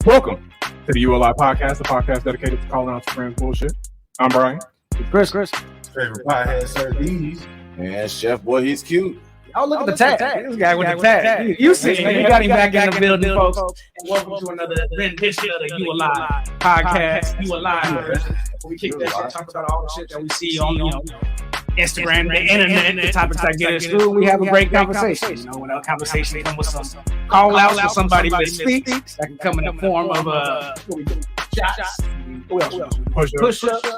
Welcome to the ULI podcast, the podcast dedicated to calling out your friends' bullshit. I'm Brian. Chris. Favorite pothead, Sir D's. Man, Chef Boy, he's cute. Oh, look at the tag. This guy with the tag. You see, we got him back in the building, folks. And welcome to another rendition of the ULI podcast. ULI. We kick that shit, talk about all the shit that we see on Instagram, the internet, the topics that get us through. We have a great conversation. You know, when our conversation comes with some call outs for somebody that speaks, that can come in the form of shots. Push-ups.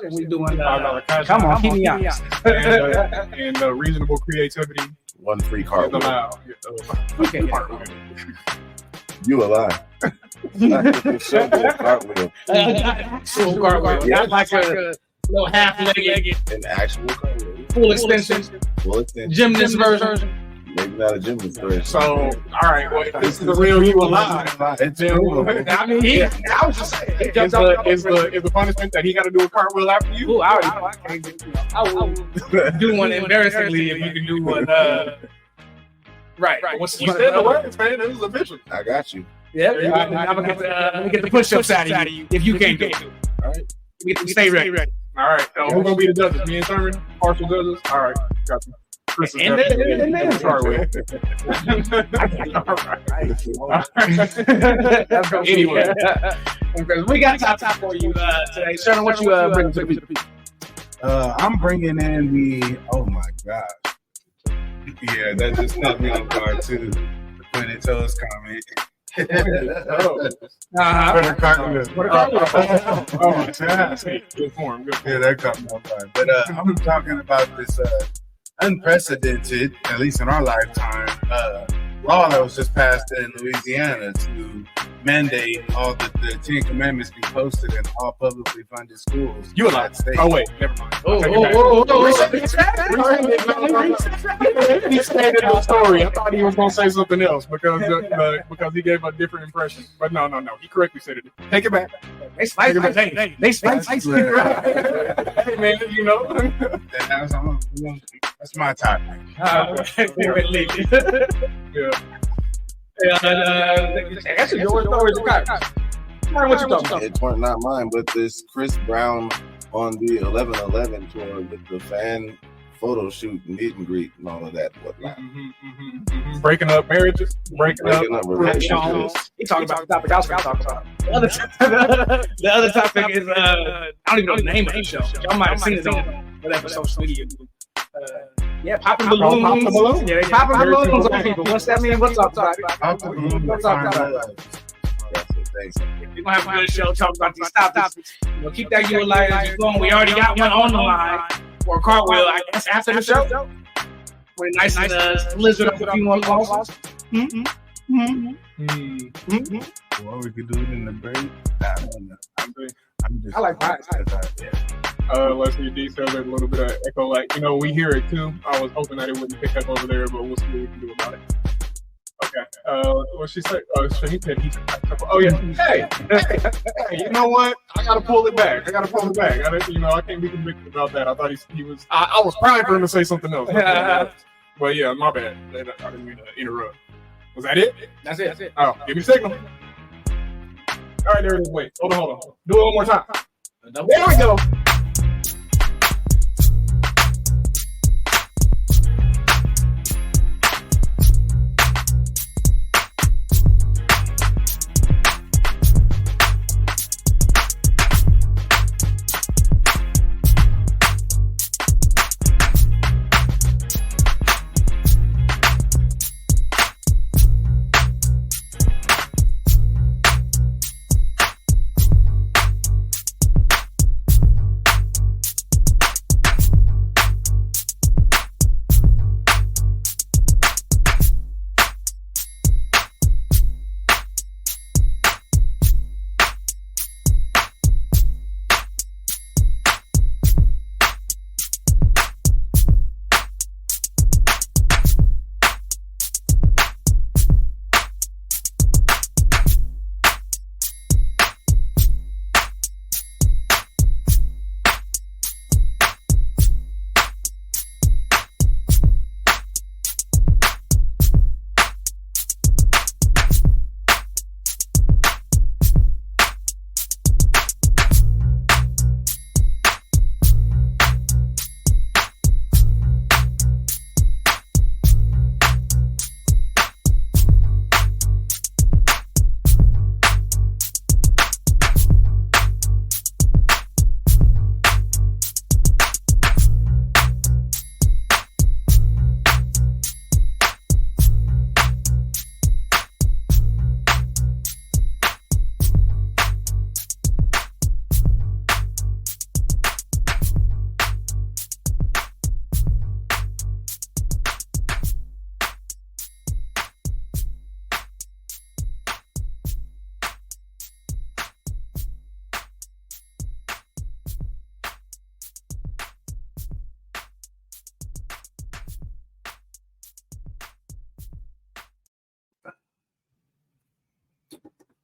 And we doing come on, keep me honest. And reasonable creativity. One free cartwheel. Okay. You alive. Cartwheel. Full cartwheel. Not like a little half-legged. An actual cartwheel. Full extension. Gymnast version. Maybe not a gymnast version. So, all right, well, this is the real you alive. It's real. I mean, I was just saying, is the punishment that he got to do a cartwheel after you? Ooh, I will do one embarrassingly if you can do one. Right. Once you said the words, man, it was official. I got you. Yeah. I'm gonna get the push-ups out of you if you can't do it. All right. Stay ready. All right. Who's gonna be the judges? Me and Thurman? Partial judges? All right. Got you. And then cartwheel. Anyway, we got top for you today. Shannon, what you bring to the people? I'm bringing in the, oh my gosh. Yeah, that just caught me off guard too. The pointed toes comment. Better cartwheel. Oh, fantastic. Good form. Good form. Yeah, that caught me off guard. But I'm talking about this unprecedented, at least in our lifetime, law that was just passed in Louisiana to mandate all the 10 commandments be posted in all publicly funded schools. You allowed to stay. Oh, wait, never mind. He stated the story. I thought he was going to say something else because he gave a different impression. But no. He correctly said it. Take it back. They spice. Hey, man, you know. That's my topic. That's your story. What you talking about? It's not mine, but this Chris Brown on the 11/11 tour with the fan photo shoot, meet and greet, and all of that. Whatnot. Breaking up marriages, breaking up relationships. He talking about the topic I was going to talk about. The other topic is I don't even know the name of the show. Y'all might have seen it on whatever social media. Yeah, popping balloons. Yeah, they popping balloons on people. What's that mean? What's up, topic? What's up, That's what they say. We're going to have a good show talking about these topics. We'll keep that ULI going. We already got one on the line for a cartwheel, I guess, after the show. We're nice and lizard up a few more calls. Well, we could do it in the break. I don't know. I like that. Let's see details. There's a little bit of echo. Like, we hear it too. I was hoping that it wouldn't pick up over there, but we'll see what we can do about it. Okay. What she said? Oh, so he said oh yeah. Hey, you know what? I gotta pull it back. I can't be convicted about that. I thought he was. I was proud for him to say something else. But yeah, my bad. I didn't mean to interrupt. Was that it? That's it. Oh, give me a signal. All right, there it is. Wait, hold on. Do it one more time. There we go.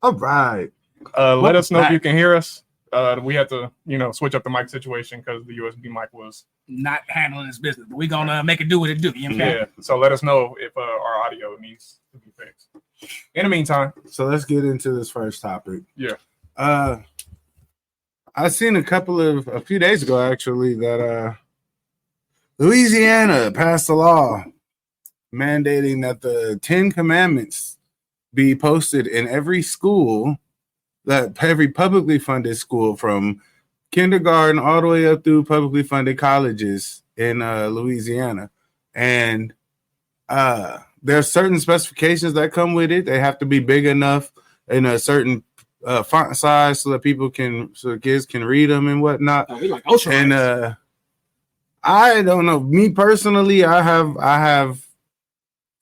All right. Let us know if you can hear us. We had to, switch up the mic situation because the USB mic was not handling his business. But we're gonna make it do what it do. You know what I'm saying? Yeah. So let us know if our audio needs to be fixed. In the meantime, so let's get into this first topic. Yeah. I seen a few days ago actually that Louisiana passed a law mandating that the 10 Commandments be posted in every school, that every publicly funded school from kindergarten all the way up through publicly funded colleges in Louisiana. And there's certain specifications that come with it. They have to be big enough in a certain font size so that so kids can read them and whatnot. And I don't know. Me personally, I have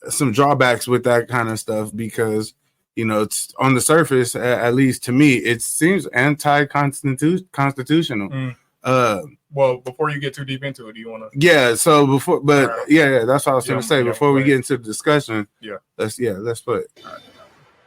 some drawbacks with that kind of stuff because it's on the surface, at least to me, it seems anti-constitutional. Well, before you get too deep into it, do you want to? Yeah. So before, but right. yeah, that's what I was going to say. Before we get into the discussion, let's put it. All right.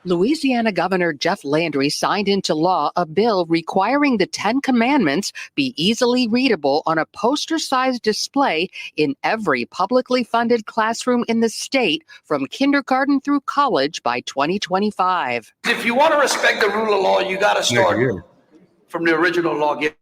Louisiana Governor Jeff Landry signed into law a bill requiring the 10 Commandments be easily readable on a poster-sized display in every publicly funded classroom in the state from kindergarten through college by 2025. If you want to respect the rule of law, you got to start from the original law given,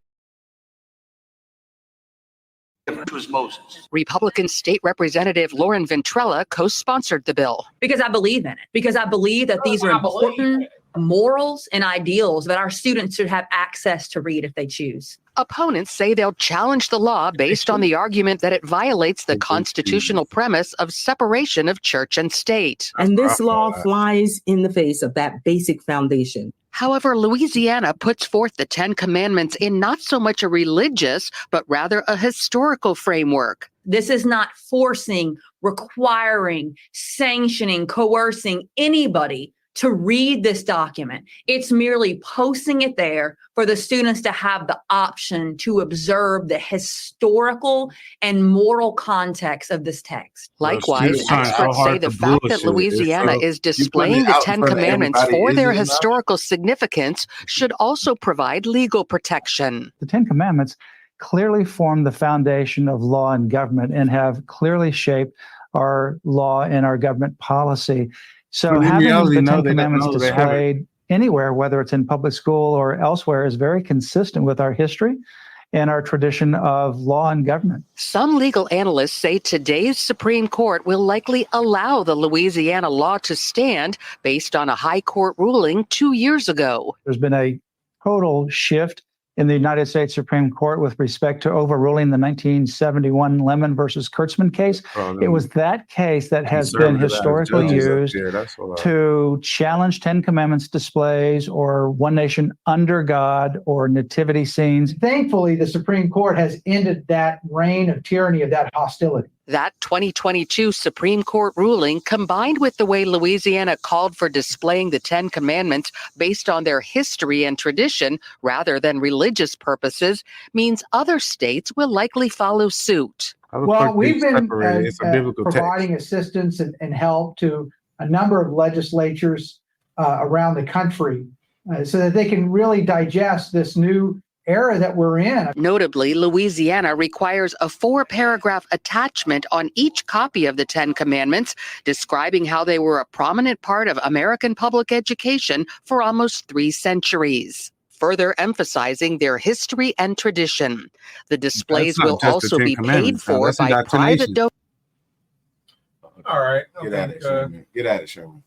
which was Moses. Republican State Representative Lauren Ventrella co-sponsored the bill. Because I believe in it. Because I believe that these are important morals and ideals that our students should have access to read if they choose. Opponents say they'll challenge the law based on the argument that it violates the constitutional premise of separation of church and state. And this law flies in the face of that basic foundation. However, Louisiana puts forth the 10 Commandments in not so much a religious, but rather a historical framework. This is not forcing, requiring, sanctioning, coercing anybody to read this document. It's merely posting it there for the students to have the option to observe the historical and moral context of this text. Likewise, experts say the fact that Louisiana is displaying the 10 Commandments for their historical significance should also provide legal protection. The 10 Commandments clearly form the foundation of law and government and have clearly shaped our law and our government policy. So having the 10 Commandments displayed anywhere, whether it's in public school or elsewhere, is very consistent with our history and our tradition of law and government. Some legal analysts say today's Supreme Court will likely allow the Louisiana law to stand based on a high court ruling 2 years ago. There's been a total shift in the United States Supreme Court with respect to overruling the 1971 Lemon versus Kurtzman case. It was that case that has been historically used to challenge 10 Commandments displays or One Nation Under God or nativity scenes. Thankfully, the Supreme Court has ended that reign of tyranny, of that hostility. That 2022 Supreme Court ruling, combined with the way Louisiana called for displaying the 10 Commandments based on their history and tradition rather than religious purposes, means other states will likely follow suit. Well, we've been providing assistance and help to a number of legislatures around the country so that they can really digest this new era that we're in. Notably, Louisiana requires a 4-paragraph attachment on each copy of the 10 Commandments, describing how they were a prominent part of American public education for almost 3 centuries, further emphasizing their history and tradition. The displays will also be paid for by private donors. All right. Get at it, Sherman.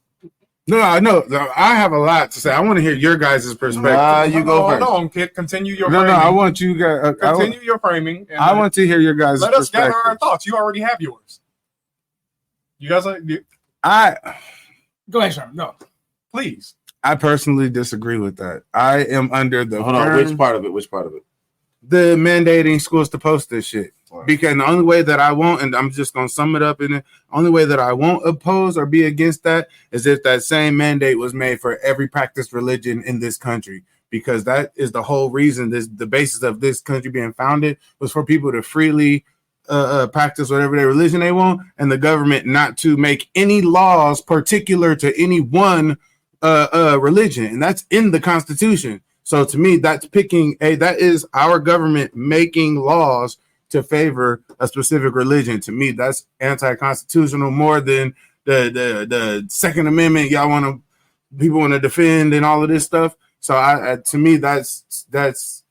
No, I have a lot to say. I want to hear your guys' perspective. You go first. No, kid, continue your framing. No, I want you guys. Continue your framing. I want to hear your guys' perspective. Let us perspective. gather our thoughts. You already have yours. You guys, Go ahead, Sherman. No, please. I personally disagree with that. I am under the Which part of it? The mandating schools to post this shit. Because the only way that I won't, and I'm just going to sum it up in it, only way that I won't oppose or be against that is if that same mandate was made for every practiced religion in this country. Because that is the whole reason, the basis of this country being founded was for people to freely practice whatever their religion they want, and the government not to make any laws particular to any one religion, and that's in the Constitution. So to me, that's that is our government making laws to favor a specific religion. To me, that's anti-constitutional more than the Second Amendment people want to defend and all of this stuff. So to me, that's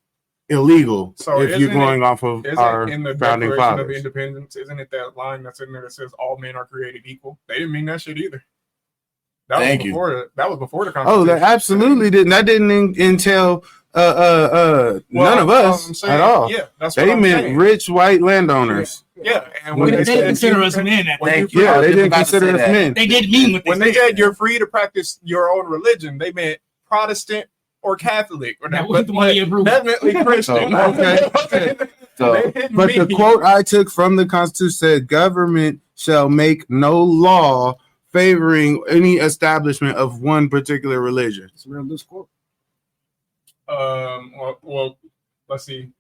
illegal. So if you're going off of our in the founding Declaration fathers. of Independence, isn't it that line that's in there that says all men are created equal? They didn't mean that shit either. That was before the Constitution. Oh, that absolutely didn't. That didn't entail none of us at all. Yeah, that's they what I'm meant saying. rich white landowners. Yeah, and They didn't consider us men. They didn't consider us men. They did mean what when they said you're free to practice your own religion, they meant Protestant or Catholic, or definitely Christian. Okay. But the quote I took from the Constitution said, "Government shall make no law favoring any establishment of one particular religion." It's a real loose quote. Well, let's see.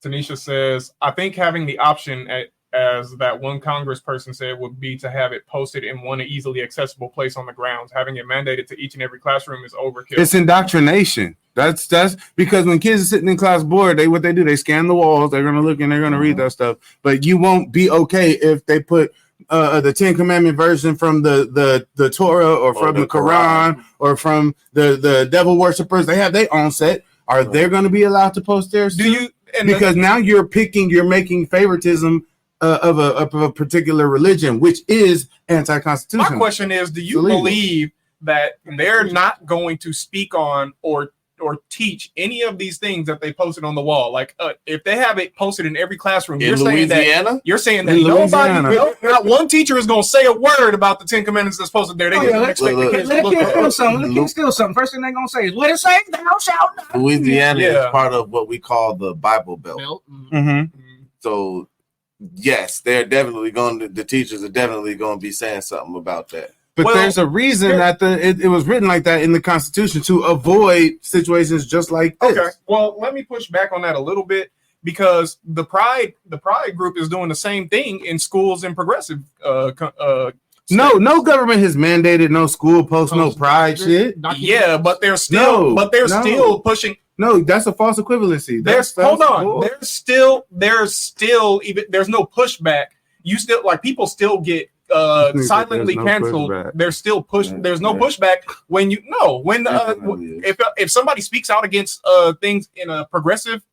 Tanisha says, I think having the option as that one congressperson said would be to have it posted in one easily accessible place on the grounds. Having it mandated to each and every classroom is overkill. It's indoctrination. That's because when kids are sitting in class bored, they scan the walls. They're gonna look and they're gonna read that stuff. But you won't be okay if they put the 10 Commandment version from the Torah or from the Quran or from the devil worshippers. They have their own set. Are they going to be allowed to post theirs? Because now you're making favoritism of a particular religion, which is anti-constitutional. My question is, do you believe that they're not going to speak on or teach any of these things that they posted on the wall? Like if they have it posted in every classroom, you're saying that not one teacher is going to say a word about the 10 Commandments that's posted there. They expect the kids to look steal something. Let the kids steal something. First thing they're going to say is, what it say? Thou shalt not. Louisiana is part of what we call the Bible Belt. Mm-hmm. So yes, the teachers are definitely going to be saying something about that. But there's a reason that it was written like that in the Constitution to avoid situations just like this. Okay. Well, let me push back on that a little bit, because the Pride group is doing the same thing in schools in progressive no government has mandated no school post no Pride shit. Yeah, but they're still still pushing. No, that's a false equivalency. There's no pushback. You still people still get silently canceled. There's still there's no pushback when if somebody speaks out against things in a progressive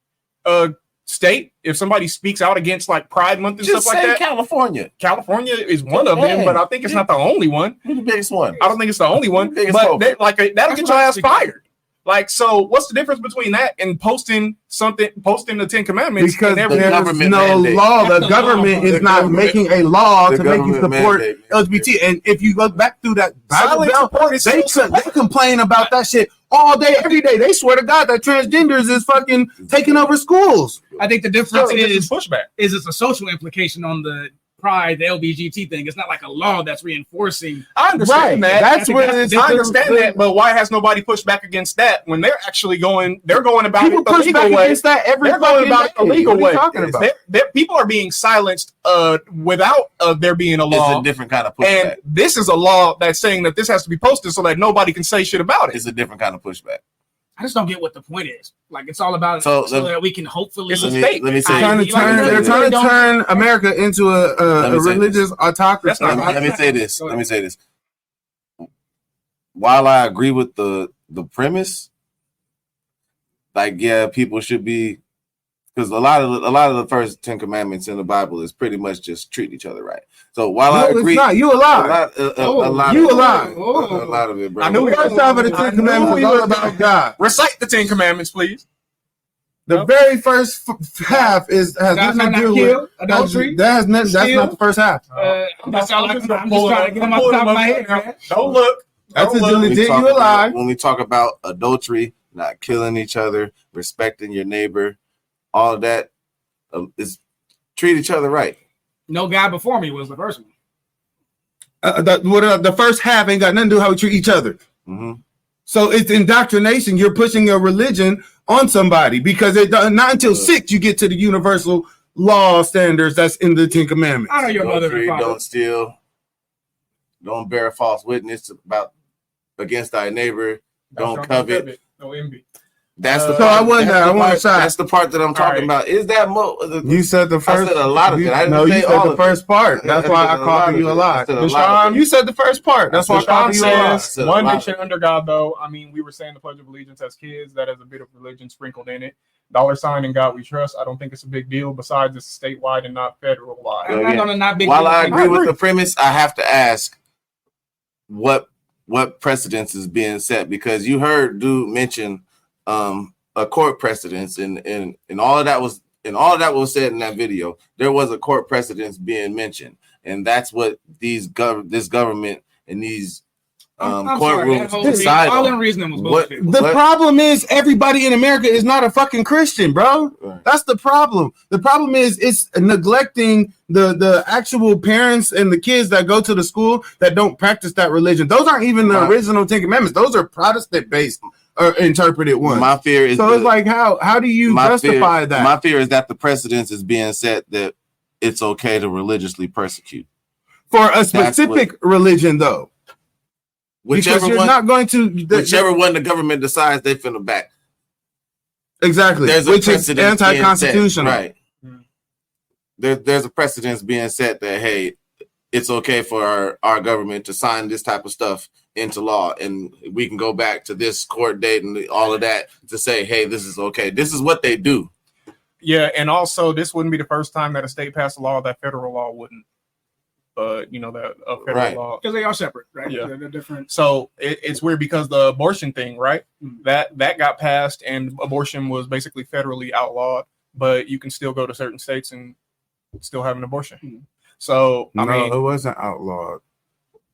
state, if somebody speaks out against like Pride Month and stuff like that. California is one of them, but I think it's not the only one. Who's the biggest one? I don't think it's the only one, but that'll get your ass fired. Like, so what's the difference between that and posting the 10 Commandments? Because there's no law. The government is not making a law to make you support LGBT. And if you look back through that Bible Belt, they complain about that shit all day, every day. They swear to God that transgenders is fucking taking over schools. I think the difference is pushback. Is it's a social implication on the Pride, the LGBT thing. It's not like a law that's reinforcing. I understand that. That's where I understand that, but why has nobody pushed back against that when they're actually going about it the legal way? They're going about it the legal way. People are being silenced without there being a law. It's a different kind of pushback. And this is a law that's saying that this has to be posted so that nobody can say shit about it. It's a different kind of pushback. I just don't get what the point is. Like, it's all about so that we can hopefully. They're trying to turn America into a religious autocracy. Let me say this. While I agree with the premise, like, yeah, people should be, because a lot of the first 10 Commandments in the Bible is pretty much just treat each other right. So while I agree, it's not. You a lie. A lot of it, bro. I knew we were talking about the 10 Commandments was all about God. Recite the 10 Commandments, please. The very first half has nothing to do with adultery. That's not the first half. I'm just trying to get them off the top of my head, man. Don't look. That's a legit. You a lie. When we talk about adultery, not killing each other, respecting your neighbor, all of that is treat each other right. No God before me was the first one. The first half ain't got nothing to do with how we treat each other. Mm-hmm. So it's indoctrination. You're pushing your religion on somebody because not until 6 you get to the universal law standards that's in the 10 Commandments. I know your mother and father. Don't steal. Don't bear false witness about against thy neighbor, Thou don't shalt not covet. No envy. That's the So I wasn't that's there. the I want part- a shot. That's the part that I'm talking right. about. Is that You said the first. I said a lot of it. I didn't No, you say said all the of first it. part. That's why I called you a lie. Deshaun, You said the first part. That's why I Deshaun called you a lie. says one nation under God, though. I mean, we were saying the Pledge of Allegiance as kids. That has a bit of religion sprinkled in it. $sign in God we trust. I don't think it's a big deal. Besides, it's statewide and not federal wide. While I agree with the premise, I have to ask what precedence is being set, because you heard dude mention a court precedence, and all of that was said in that video. There was a court precedence being mentioned, and that's what this government and these courtrooms decide All on. in reasoning was bullshit. The problem is everybody in America is not a fucking Christian, bro. Right. That's the problem. The problem is it's neglecting the actual parents and the kids that go to the school that don't practice that religion. Those aren't even the original Ten Commandments. Those are Protestant based interpreted ones. My fear is it's like how do you justify that? My fear is that the precedence is being set that it's okay to religiously persecute for a specific religion, though. Whichever you're one, not going to whichever one the government decides they finna back. Exactly. Which is anti-constitutional. Right. There's a precedence being set that, hey, it's okay for our government to sign this type of stuff into law, and we can go back to this court date and all of that to say, hey, this is okay. This is what they do. Yeah, and also this wouldn't be the first time that a state passed a law that federal law wouldn't. That a federal law, because they are separate, right? Yeah, they're different. So it's weird because the abortion thing, right? That got passed, and abortion was basically federally outlawed, but you can still go to certain states and still have an abortion. So I mean, it wasn't outlawed.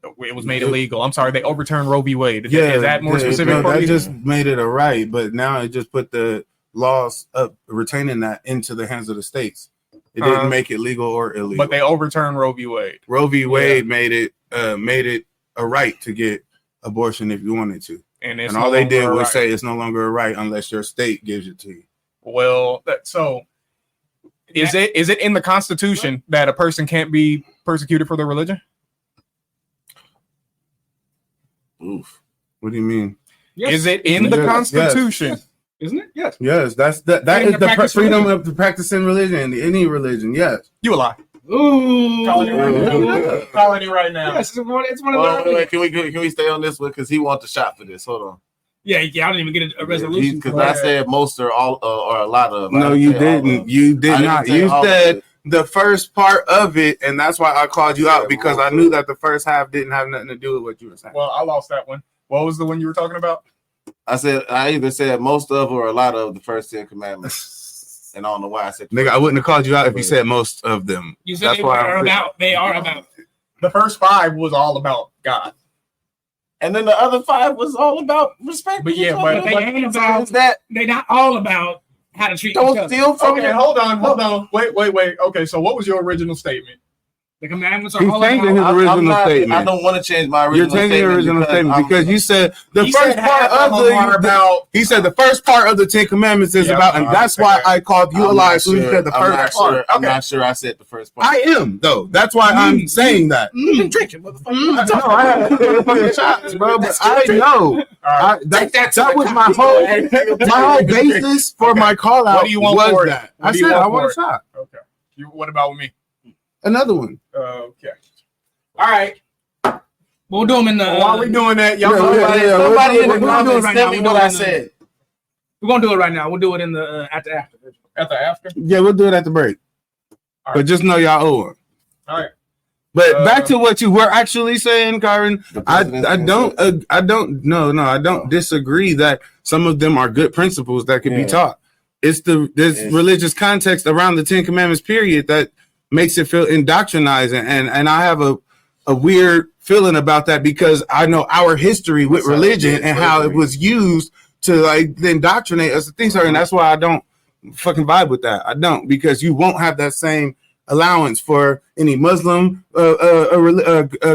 It was made illegal. I'm sorry, they overturned Roe v. Wade. Is that more specific? That just made it a right, but now it just put the laws up, retaining that into the hands of the states. It didn't make it legal or illegal. But they overturned Roe v. Wade. Roe v. Wade made it a right to get abortion if you wanted to. And all they did was say it's no longer a right unless your state gives it to you. Well, is it in the Constitution that a person can't be persecuted for their religion? Oof. What do you mean? Yes. Is it in the Constitution? Yes. Isn't it? Yes. Yes, that is the freedom of the practicing religion, any religion. Yes. You a lie. Ooh. Calling it right now. Yes, it's one of those. Can we stay on this one because he wants a shot for this? Hold on. Yeah, I didn't even get a resolution. Because I said most or all or a lot of. No, you didn't. You did not. You said the first part of it, and that's why I called you out, because I knew that the first half didn't have nothing to do with what you were saying. Well, I lost that one. What was the one you were talking about? I either said most of or a lot of the first 10 commandments, and I don't know why I said. Nigga, I wouldn't have called you out if you said most of them. You said they are about. The first 5 was all about God, and then the other 5 was all about respect. But yeah, but they ain't about that. They're not all about how to treat each other. Steal from okay, hold on. Wait. Okay, so what was your original statement? The commandments are He's all changing about. his original statement. I don't want to change my original statement. You're changing your original statement because you said the He first said part half of of them are about. He said the first part of the 10 Commandments is about, and that's why I called you a lie. So he said the first part. I'm not sure I said the first part. I am though. That's why I'm saying that. Drinking, motherfucker. No, I had fucking shots, bro. But I know that was my whole basis for my call out. What do you want was for it? that? I said I want a shot. Okay. What about with me? Another one. Okay. All right. We'll do them in the. While we doing that, y'all. Somebody in the we're gonna do it comments right tell now. me We're what doing I it in said. We're gonna do it right now. We'll do it in the at the after. At the after. Yeah, we'll do it at the break. All right. But just know y'all owe one. All right. But back to what you were actually saying, Kyron. I don't disagree that some of them are good principles that can be taught. It's this religious context around the 10 Commandments period that makes it feel indoctrinizing, and I have a weird feeling about that because I know our history with religion and how it was used to like indoctrinate us. Things are, and that's why I don't fucking vibe with that. I don't, because you won't have that same allowance for any Muslim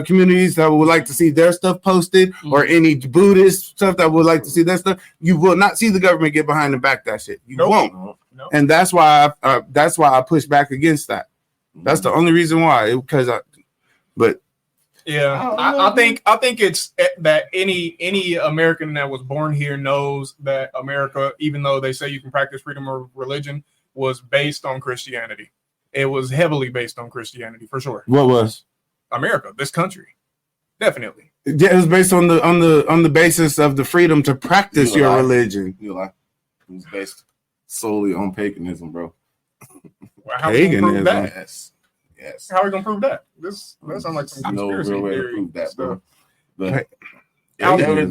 communities that would like to see their stuff posted, or any Buddhist stuff that would like to see their stuff. You will not see the government get behind and back that shit. You won't. Nope. And that's why I push back against that. That's the only reason why. But Yeah, I think it's that any American that was born here knows that America, even though they say you can practice freedom of religion, was based on Christianity. It was heavily based on Christianity for sure. What was America? This country, definitely. Yeah, it was based on the basis of the freedom to practice your religion. You lie. It was based solely on paganism, bro. How paganism. Yes. How are we gonna prove that? That sounds like some conspiracy no real way theory to prove that, stuff. bro. But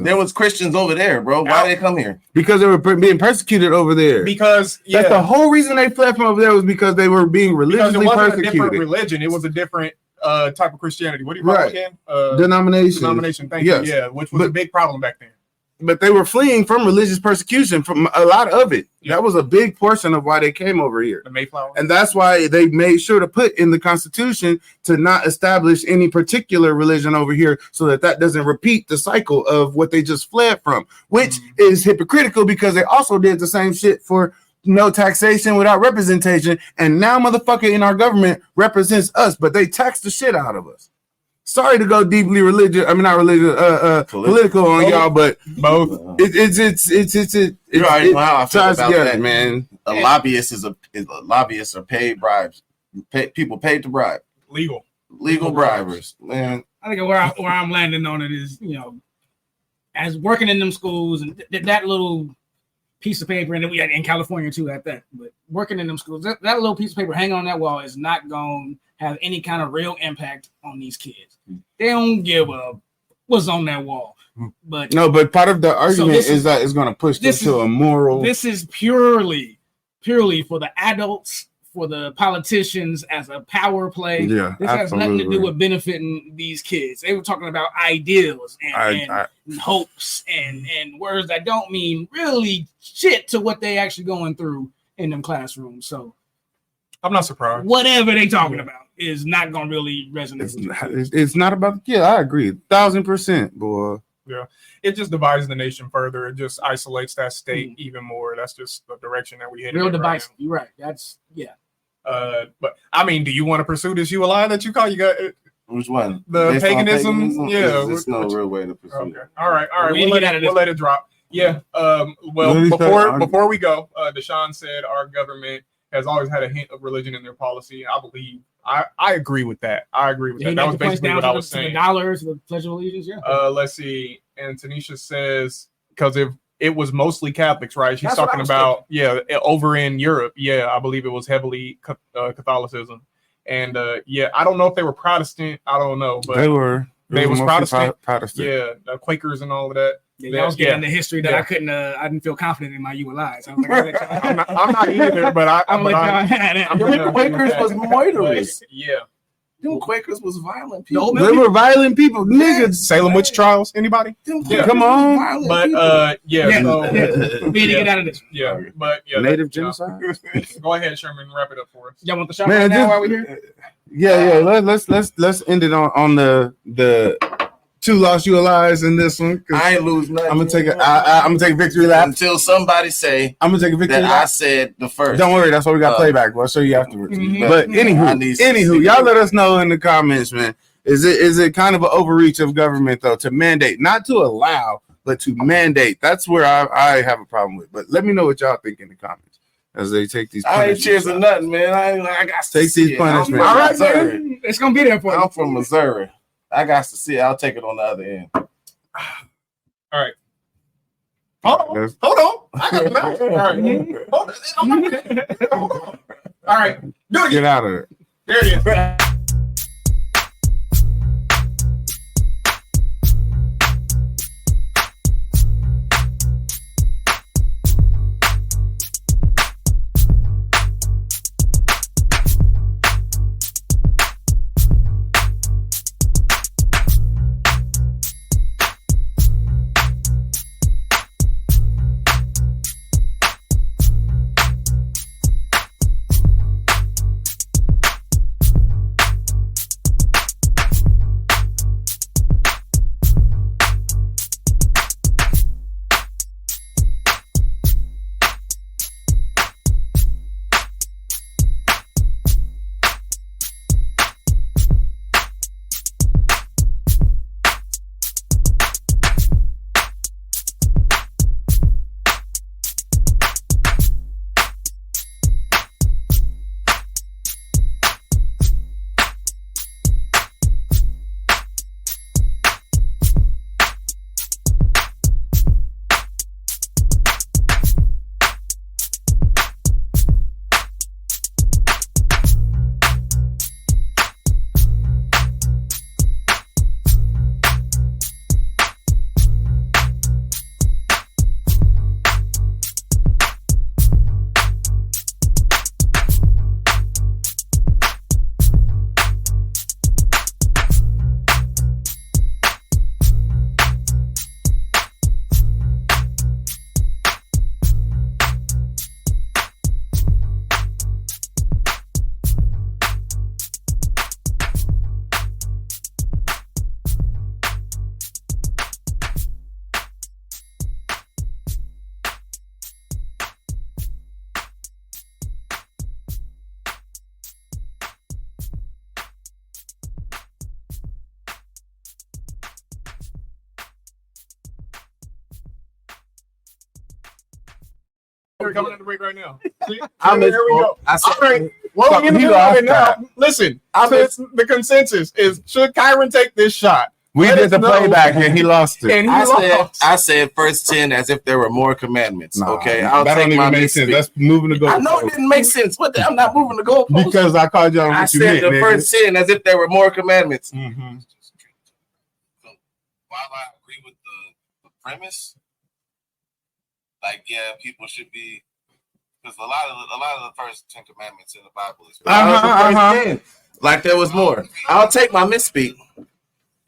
there was Christians over there, bro. Why did they come here? Because they were being persecuted over there. Because that's the whole reason they fled from over there, was because they were being religiously persecuted. A different religion. It was a different type of Christianity. What do you call it again? Denomination. Thank you. Yeah, which was a big problem back then. But they were fleeing from religious persecution, from a lot of it. Yeah. That was a big portion of why they came over here. The Mayflower. And that's why they made sure to put in the Constitution to not establish any particular religion over here, so that doesn't repeat the cycle of what they just fled from, which is hypocritical, because they also did the same shit for no taxation without representation. And now motherfucker in our government represents us, but they tax the shit out of us. Sorry to go deeply religious. I mean, not religious, political on y'all, but both. It's you already know how I feel about together, that, man. A lobbyist is lobbyists are paid bribes. People paid to bribe. Legal bribers, man. I think where I'm landing on it is, as working in them schools and that little piece of paper, and we had in California too at that, but working in them schools, that little piece of paper hanging on that wall is not going to have any kind of real impact on these kids. They don't give a what's on that wall. But part of the argument is that it's going to push them to a moral. This is purely for the adults, for the politicians, as a power play. Yeah, this has nothing to do with benefiting these kids. They were talking about ideals and hopes and words that don't mean really shit to what they actually going through in them classrooms. So I'm not surprised. Whatever they talking about is not going to really resonate. It's not about. Yeah, I agree, 1,000%, boy. Yeah, it just divides the nation further. It just isolates that state even more. That's just the direction that we headed. Real divisive. You're right. That's but I mean, do you want to pursue this ULI that you call? You got which one? The paganism? Yeah, there's no real way to pursue. Okay. All right. We'll let it drop. Yeah. Well, before we go, Deshaun said our government has always had a hint of religion in their policy. I believe I agree with that. That was basically what I was saying. The dollars, the Pledge of Allegiance. Yeah. Let's see. And Tanisha says, because if it was mostly Catholics, right? She's talking about over in Europe. Yeah, I believe it was heavily Catholicism, and I don't know if they were Protestant. I don't know, but they were Protestant. Protestant. Yeah, the Quakers and all of that. I was getting the history that I couldn't. I didn't feel confident in my ULIs. I was like, I'm not either, but the Quakers was murderous. Yeah. Them Quakers was violent people. They were violent people, niggas. Salem witch trials. Anybody? Yeah. Come on. But we need to get out of this. Yeah, but native genocide. Go ahead, Sherman. Wrap it up for us. Y'all want the shot right now while we're here? Yeah. Let's end it on the two lost ULIs in this one. I ain't lose nothing. I'm gonna take a victory lap until somebody say I'm gonna take a victory lap. I said the first. Don't worry, that's why we got playback. We'll show you afterwards. But anywho, y'all let us know in the comments, man. Is it kind of an overreach of government though to mandate, not to allow, but to mandate? That's where I have a problem with. But let me know what y'all think in the comments as they take these. I ain't cheering nothing, man. I got to take these punishments. All right, man. It's gonna be there for you. I'm from Missouri. I got to see it. I'll take it on the other end. All right. Hold on. I got it. All right. All right. Do it. Get out of it. There it is. We're coming to the break right now. See? I'm Here we go. I said, All right. Well, in the middle of it now. Listen, the consensus is: should Kyron take this shot? We did the playback and he lost it. And I said first 10 as if there were more commandments. Okay, I'll that take don't my even make sense. That's moving the goalpost. I know it didn't make sense. I'm not moving the goalpost. Because I called y'all. I said the first 10 as if there were more commandments. Mm-hmm. So while I agree with the premise, like people should be, because a lot of the first 10 commandments in the Bible is first 10. Like there was more. I'll take my misspeak.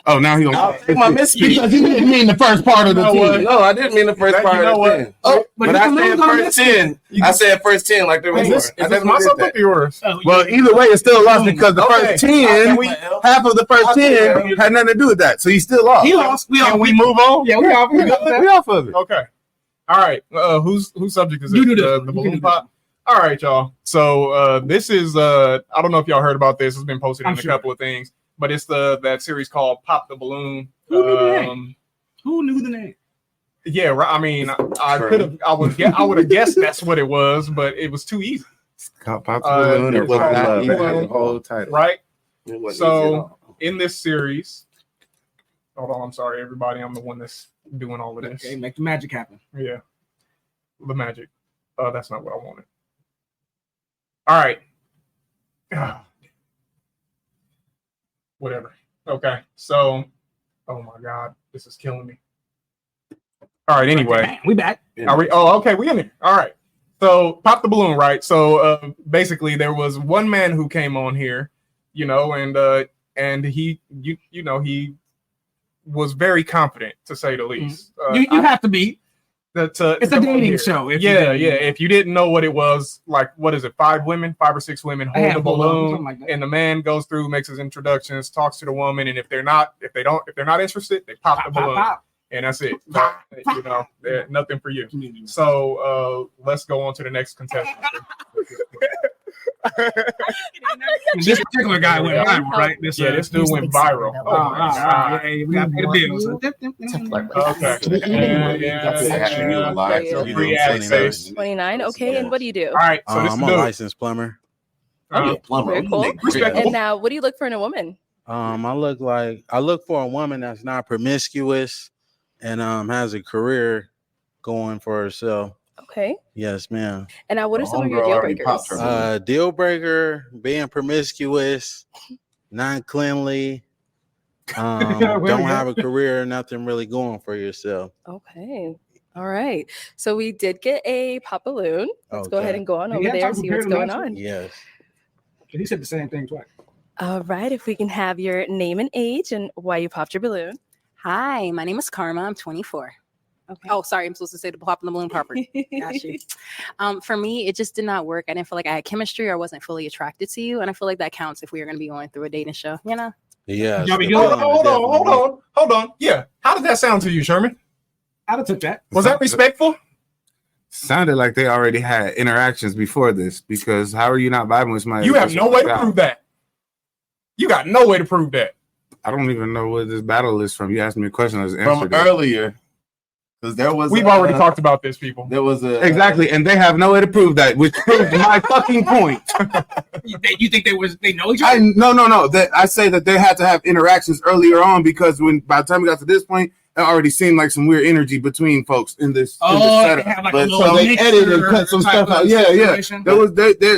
Oh, now he don't. I'll take my misspeak. Because he didn't mean the first part of the 10. No, I didn't mean the first part of the 10. Oh, but I said first 10. I said first 10 like there was more. Is this my subject or yours? Well, either way, it's still lost because the first 10, half of the first 10 had nothing to do with that. So he still lost. He lost. Can we move on? Yeah, we off of it. Okay. All right. Whose subject is it? You do the balloon pop. All right, y'all. So this is I don't know if y'all heard about this. It's been posted in a couple of things, but it's that series called Pop the Balloon. Who knew the name? Who knew the name? Yeah, right. I mean, I would have guessed that's what it was, but it was too easy. Pop the balloon. It was called The whole title. Right. So in this series, hold on. I'm sorry, everybody. I'm the one that's doing all of this. Okay, make the magic happen. Yeah, the magic. That's not what I wanted. All right. Whatever. Okay. So, oh my God, this is killing me. All right. Anyway, we back. Are we? Oh, okay. We in there. All right. So, pop the balloon, right? So, basically, there was one man who came on here, and he, he was very confident, to say the least. You have to be. It's a dating show. If you didn't know what it was, like, what is it? 5 or 6 women hold the balloon, like and the man goes through, makes his introductions, talks to the woman, and if they're not interested, they pop the balloon, and that's it. Nothing for you. So let's go on to the next contestant. This particular guy went viral, right? This dude went viral. Oh my God. We got to pay the bills. Okay. 29. Okay, and what do you do? All right. So I'm a licensed plumber. Plumber. Very cool. And now, what do you look for in a woman? I look for a woman that's not promiscuous and has a career going for herself. Okay. Yes, ma'am. And now, what are some of your deal breakers? Deal breaker: being promiscuous, not cleanly, don't have a career, nothing really going for yourself. Okay. All right. So we did get a pop balloon. Let's go ahead and go on over there and see what's going on. Yes. He said the same thing twice. All right. If we can have your name and age and why you popped your balloon. Hi, my name is Karma. I'm 24. Okay. Oh, sorry. I'm supposed to say the pop in the balloon property. Got you. For me, it just did not work. I didn't feel like I had chemistry or wasn't fully attracted to you. And I feel like that counts if we are going to be going through a dating show, Yeah. Hold on. Yeah. How did that sound to you, Sherman? I'd have took that. Was that respectful? Sounded like they already had interactions before this, because how are you not vibing with somebody? You have no way to prove that. You got no way to prove that. I don't even know where this battle is from. You asked me a question. I was from earlier. Because we've already talked about this, people. There was exactly, and they have no way to prove that, which proves my fucking point. You think they know each other? No. That I say that they had to have interactions earlier on, because by the time we got to this point, it already seemed like some weird energy between folks in this setup. Like so they edited and cut some stuff out. Yeah.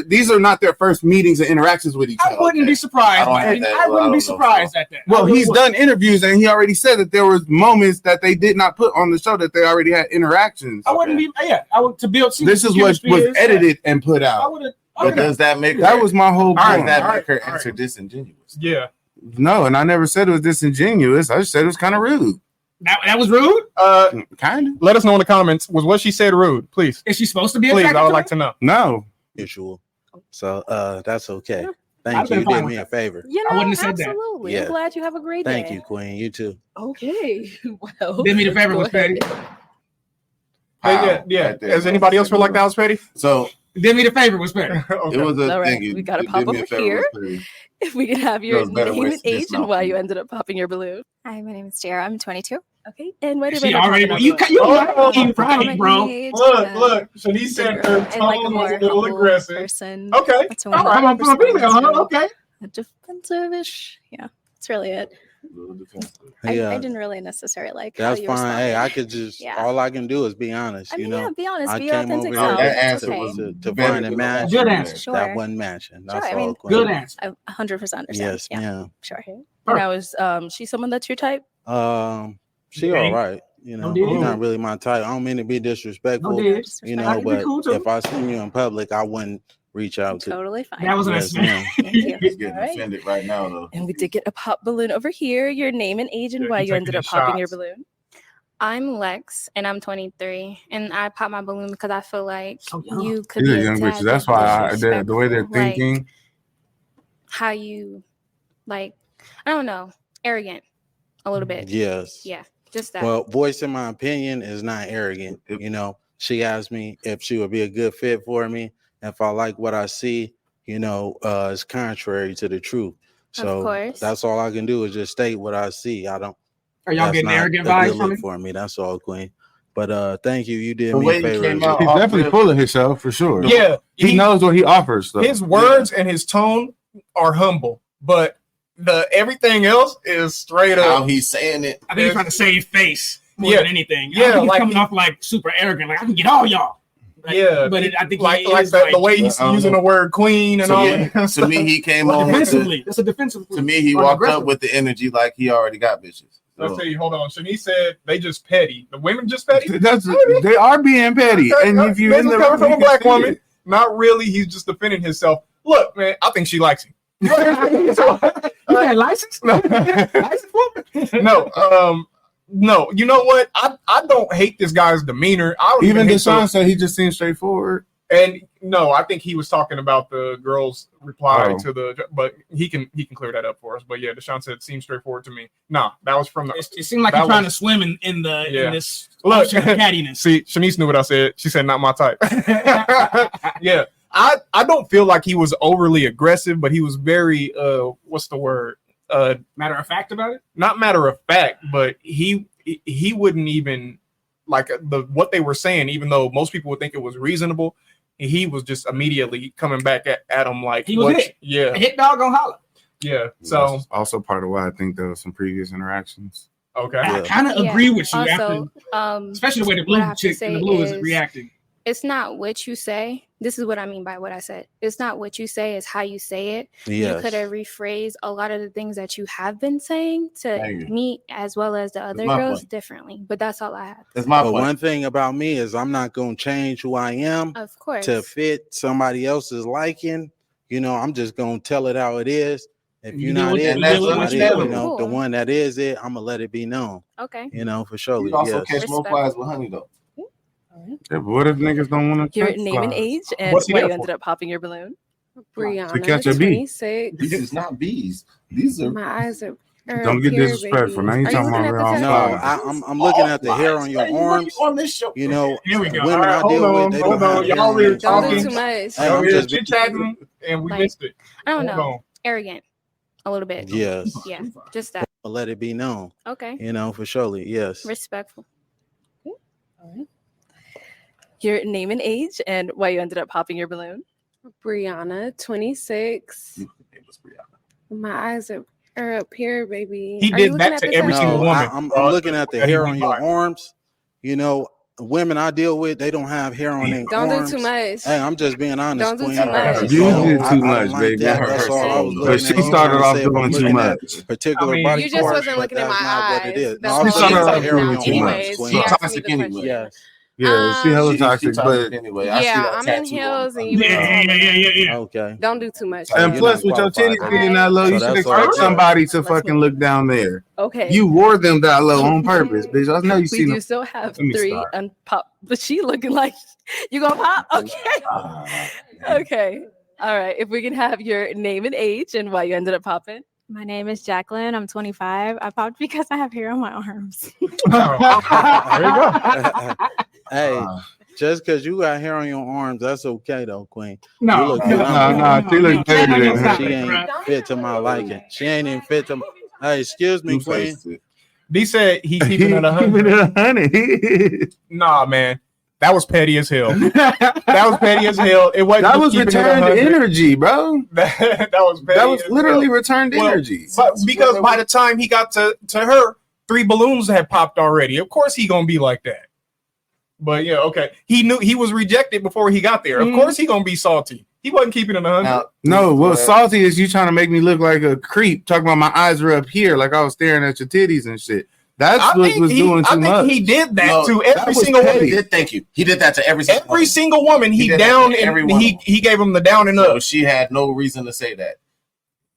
These are not their first meetings and interactions with each other. I wouldn't be surprised. I wouldn't be surprised at that. Well, he's done interviews and he already said that there was moments that they did not put on the show that they already had interactions. I wouldn't be. Yeah, I would to build. This is what was edited and put out. I would have. But does that make that was my whole point? Does that make her answer disingenuous? Yeah. No, and I never said it was disingenuous. I just said it was kind of rude. That was rude? Kind of. Let us know in the comments. Was what she said rude? Please. Is she supposed to be? Please, I would like to know. No. Usual. So that's okay. Thank you. You did me a favor. I wouldn't have said that. Absolutely. Yeah. I'm glad you have a great day. Thank you, Queen. You too. Okay. Well. Did me the favor was petty. Yeah. Does anybody else feel like that was petty? So did me the favor was petty. Okay. It was a thing. We got to pop over here. If we can have your name and age and why you ended up popping your balloon. Hi, my name is Jara. I'm 22. Okay, and what She already, you right, bro. Look. Shanice said her tone was a little aggressive. Person. Okay. All right, I'm from a female, huh? Okay. Defensive-ish. Yeah, that's really it. I didn't really necessarily like that's how you fine. Hey, responded. I could just all I can do is be honest. I mean, you know, yeah, be honest, I be your came authentic over self. here that answer Okay. was to better find a than match. Good answer. Sure. That wasn't matching. That's Sure, I all. mean, Queen. Good answer. I 100% understand. Yes, yeah, ma'am. sure. And I was she someone that's your type? She all right. You know, No she's not really my type. I don't mean to be disrespectful. No digs. You I know, can be but cool, too. if I seen you in public, I wouldn't reach out to. Totally fine. That was an Yes, ma'am. Thank you. He's getting All right. offended right now, though. And we did get a pop balloon over here. Your name and age and Yeah, why you you ended taking up these popping your shots. balloon. I'm Lex, and I'm 23, and I pop my balloon because I feel like So young. you could These be are a young tad bitches. That's bit why the way they're disrespectful, like thinking. how you, like, I don't know, arrogant a little bit. Yes. Yeah, just that. Well, voicing my opinion is not arrogant. You know, she asked me if she would be a good fit for me. If I like what I see, you know, it's contrary to the truth. So Of course. that's all I can do is just state what I see. I don't. Are y'all that's getting not arrogant a good vibes from look me? for me. That's all, Queen. But thank you. You did The me way a he favor. came as well. out He's off definitely rip- full of himself for sure. Yeah, He knows what he offers. Though. his words and his tone are humble, but the everything else is straight how up. he's saying it. I think he's trying to save face more Yeah. than anything. Yeah, I think he's like coming off like super arrogant. Like I can get all y'all. Like, Yeah, but I think like he like is the way he's using the word queen and To all me, that kind of to me, stuff. he came on with the, defensively. That's a defensive. to me, he or walked aggressive. up with the energy like he already got bitches. Let's So, tell you, hold on. Shanice said they just petty. The women just petty. They are being petty, Okay, and if you this in is the coming from you a can black see woman, it. not really. He's just defending himself. Look, man, I think she likes him. You got a license? License woman? No. You know what? I don't hate this guy's demeanor. I don't Even hate Deshaun said he just seems straightforward. And no, I think he was talking about the girl's reply Oh. to the. But he can clear that up for us. But yeah, Deshaun said it seems straightforward to me. Nah, that was from the. It seemed like that he's trying to was- swim in this Look, ocean of cattiness. See, Shanice knew what I said. She said, "Not my type." Yeah, I don't feel like he was overly aggressive, but he was very what's the word? Matter of fact about it. Not matter of fact, but he wouldn't even like what they were saying, even though most people would think it was reasonable. He was just immediately coming back at him like He was hit. Yeah, A hit dog gonna holler. yeah. So That's also part of why I think there was some previous interactions. okay, I kind of agree with you. Also, after, especially the way the what I blue have to chick and the say blue is is- reacting. It's not what you say. This is what I mean by what I said. It's not what you say, it's how you say it. Yes. You could have rephrased a lot of the things that you have been saying to Thank you. me as well as the other my girls point. differently. But that's all I have. that's my But point. one thing about me is I'm not going to change who I am Of course. to fit somebody else's liking. You know, I'm just going to tell it how it is. If You you're deal not with it, it, and that's you're not it, you understandable. know, the Cool. one that is it, I'm going to let it be known. Okay. You know, for sure. You also Yes. catch more flies with honey, though. Yeah, but what if niggas don't want to Your name and age and What's he why there you for? ended up popping your balloon. Brianna, To catch a bee. 26. These is not bees. These are. My eyes are Don't get disrespectful. Now you Are talking looking about at the real No, flies. I'm looking at the hair on your arms. on this show. You know, Here we go. women All right, I deal hold on, with, they hold don't on. have hair Y'all on here their Don't do arms. too much. Hey, I'm just chit chatting and we Like- missed it. I don't Hold know. on. Arrogant. A little bit. Yes. Yeah. Just that. I'll let it be known. Okay. You know, for surely. Yes. Respectful. Your name and age and why you ended up popping your balloon. Brianna, 26. My eyes are up here, baby. He Are you did looking that at to the every text? single woman. I'm bro. looking at the That he hair be on your fine. arms. You know, women I deal with, they don't have hair on their Don't arms. do too much. Hey, I'm just being honest. Don't do Queen. too much. You So, did I too don't much, like baby. that. That's all I was But looking she at. You started trying to off say if I'm doing too looking at much. particular I mean, body You just parts, wasn't but looking at that's my not what it eyes. is. That's No, why she started needs off the hair on doing your too arms, much. Anyways, Queen. she asked me Toxic the anyway. question. Yes. Yeah, she hella toxic, but anyway. I see Yeah, that I'm in tattoo heels on and her. you Yeah. Okay. don't do too much. and you're plus not with your titties qualified. being that low, So you should that's all expect good. somebody to Let's fucking move look down there. Okay. You wore them that low on purpose, bitch. I know you we seen do them. still have Let me 3 start. unpop, but she looking like you gonna pop? Okay. Okay. All right. If we can have your name and age and why you ended up popping. My name is Jacqueline. I'm 25. I popped because I have hair on my arms. There you go. Hey, just because you got hair on your arms, that's okay though, Queen. No, You look no, good. No, she look better than her. She ain't fit to my liking. She ain't even fit to. Hey, excuse me, You Queen. faced it. D said he keeping it 100. Nah, man. That was petty as hell. That was petty as hell. It wasn't. That was returned energy, bro. That was petty. That was literally returned energy. But because by the time he got to her, 3 balloons had popped already. Of course he gonna be like that. But yeah, okay. He knew he was rejected before he got there. Of course he gonna be salty. He wasn't keeping it 100. No, what's salty is you trying to make me look like a creep. Talking about my eyes were up here, like I was staring at your titties and shit. That's what was doing too much. I think he did that to every single woman. Thank you. He did that to every single woman. He down and he gave him the down and up. So she had no reason to say that.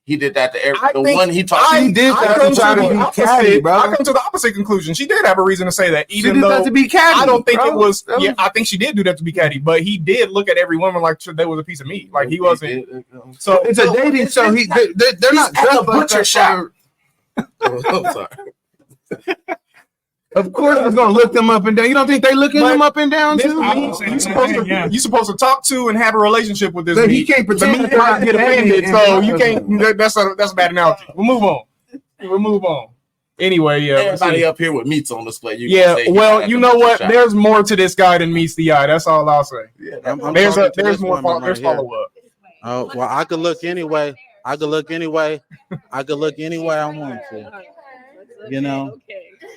He did that to every one he talked. He did that to try to be catty, bro. I come to the opposite conclusion. She did have a reason to say that, even though that to be catty. I don't think it was. Yeah, I think she did do that to be catty, but he did look at every woman like there was a piece of meat. Like he wasn't. So it's a dating show. They're not at the butcher shop. I'm sorry. Of course, I was gonna look them up and down. You don't think they looking them up and down too? You supposed to talk to and have a relationship with this. But he can't pretend to get offended, so you can't. That's a bad analogy. We'll move on. Anyway, yeah. Everybody up here with meats on display. Well, you know what? There's more to this guy than meets the eye. That's all I'll say. Yeah, there's more. There's follow up. Oh well, I could look anyway. I could look anyway I want to. You know.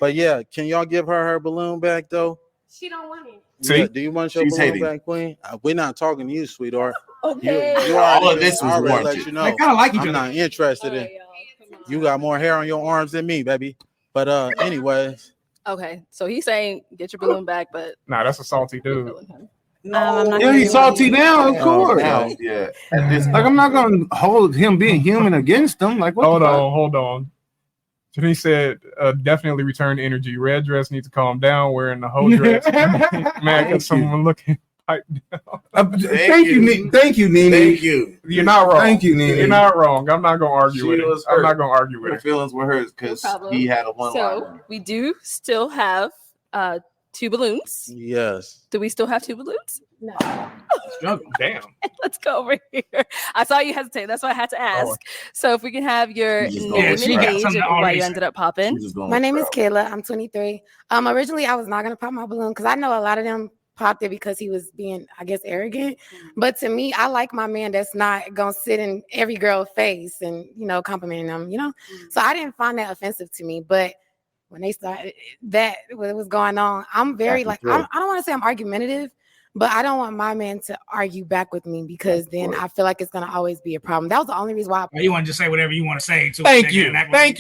But yeah, can y'all give her balloon back though? She don't want it. Yeah, do you want your balloon back, Queen? We're not talking to you, sweetheart. Okay. You all of this was warranted. Let you know. They kind of like each I'm other. not interested in. You got more hair on your arms than me, baby. But anyways. Okay, so he's saying get your balloon back, but nah, that's a salty dude. Yeah, he's salty now, of course. Yeah. Like I'm not gonna hold him being human against him. Like what? Hold on. He said, definitely return energy. Red dress needs to calm down. Wearing the whole dress. Man, because someone looking pipe down. Thank you, Nene. Thank you. You're not wrong. Thank you, Nene. You're not wrong. I'm not going to argue with it. I'm not going to argue with Her it. feelings were hers because he had a one-liner. So we do still have 2 balloons. Yes. Do we still have 2 balloons? No. Damn. Let's go over here. I saw you hesitate. That's why I had to ask. So if we can have your name and age and why you ended up popping. My name is Kayla. I'm 23. Originally, I was not going to pop my balloon because I know a lot of them popped it because he was being, I guess, arrogant. But to me, I like my man that's not going to sit in every girl's face and, complimenting them, So I didn't find that offensive to me. But when they started that, what was going on, I'm very I don't want to say I'm argumentative, but I don't want my man to argue back with me because then I feel like it's going to always be a problem. That was the only reason why. You want to just say whatever you want to say. Thank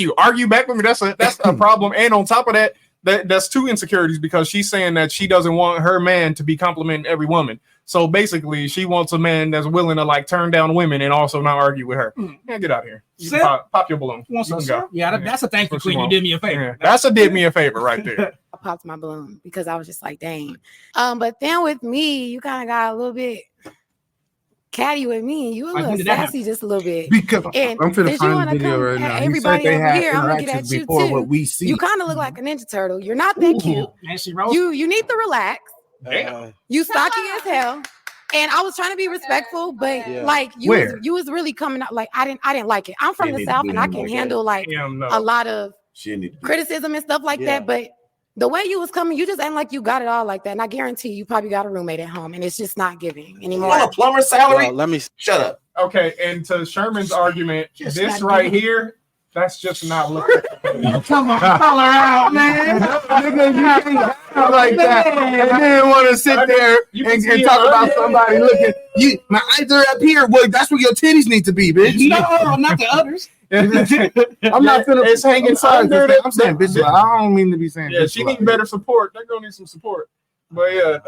you. Argue back with me. That's a problem. And on top of that, that's 2 insecurities because she's saying that she doesn't want her man to be complimenting every woman. So basically, she wants a man that's willing to turn down women and also not argue with her. Yeah, get out of here. Pop your balloon. You can go. Yeah, that's a thank you, Queen. You did me a favor. Yeah, that's a did me a favor right there. I popped my balloon because I was just like, dang. But then with me, you kind of got a little bit catty with me. You a little sassy just a little bit. Because I'm finna find the video right now. Everybody over here, I'm looking at you too. What we see. You kind of look like a Ninja Turtle. You're not that cute. You need to relax. You stocky as hell. And I was trying to be respectful, but you was really coming out I didn't like it. I'm from the South and I can handle a lot of criticism and stuff like that. But the way you was coming, you just ain't like you got it all like that. And I guarantee you probably got a roommate at home and it's just not giving anymore. You want a plumber salary? Let me shut up. Okay, and to Sherman's argument, this right here, that's just not looking. Come on, color out, man. Nigga, you can't like that. And then want to sit there and talk about somebody looking. My eyes are up here. Well, that's where your titties need to be, bitch. No, not the others. I'm not finna. It's hanging under. I'm saying, bitch. I don't mean to be saying. Yeah, she needs better support. They're gonna need some support. But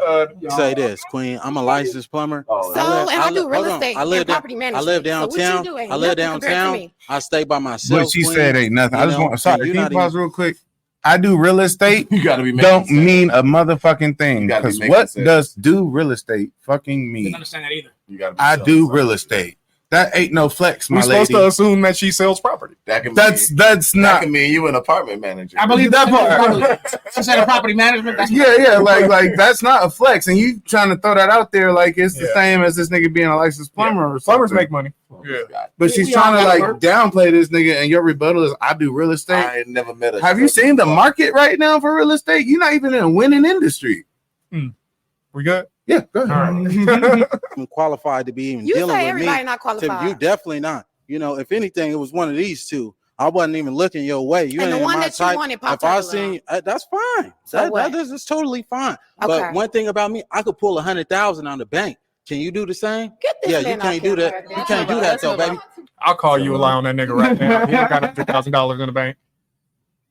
say this, Queen. I'm a licensed plumber. I do real estate and property management. I live downtown. So I live downtown. I stay by myself. What she said ain't nothing. I just want. Sorry, can you pause real quick? I do real estate. You gotta be don't mean a motherfucking thing. Because what does do real estate fucking mean? I don't understand that either. I do real estate. That ain't no flex, my We're lady. supposed to assume that she sells property. That's that not. can mean you an apartment manager. I believe that part. She said a property management. That's Yeah, like that's not a flex, and you trying to throw that out there like it's the same as this nigga being a licensed plumber or something. Plumbers make money. Yeah, but she's trying to like downplay this nigga, and your rebuttal is, "I do real estate." I ain't never met a. Have you seen the market right now for real estate? You're not even in a winning industry. We good? Yeah, go ahead. I'm qualified to be even You dealing say with everybody me. not qualified. You definitely not. You know, if anything, it was one of these two. I wasn't even looking your way. You And ain't the one my that you type. wanted If popped I up seen, that's fine. So what? That is totally fine. Okay. But one thing about me, I could pull 100,000 on the bank. Can you do the same? Get this Yeah, you man can't off do that. camera. You can't do that though, baby. I'll call you a lie on that nigga right now. He ain't got $100,000 in the bank.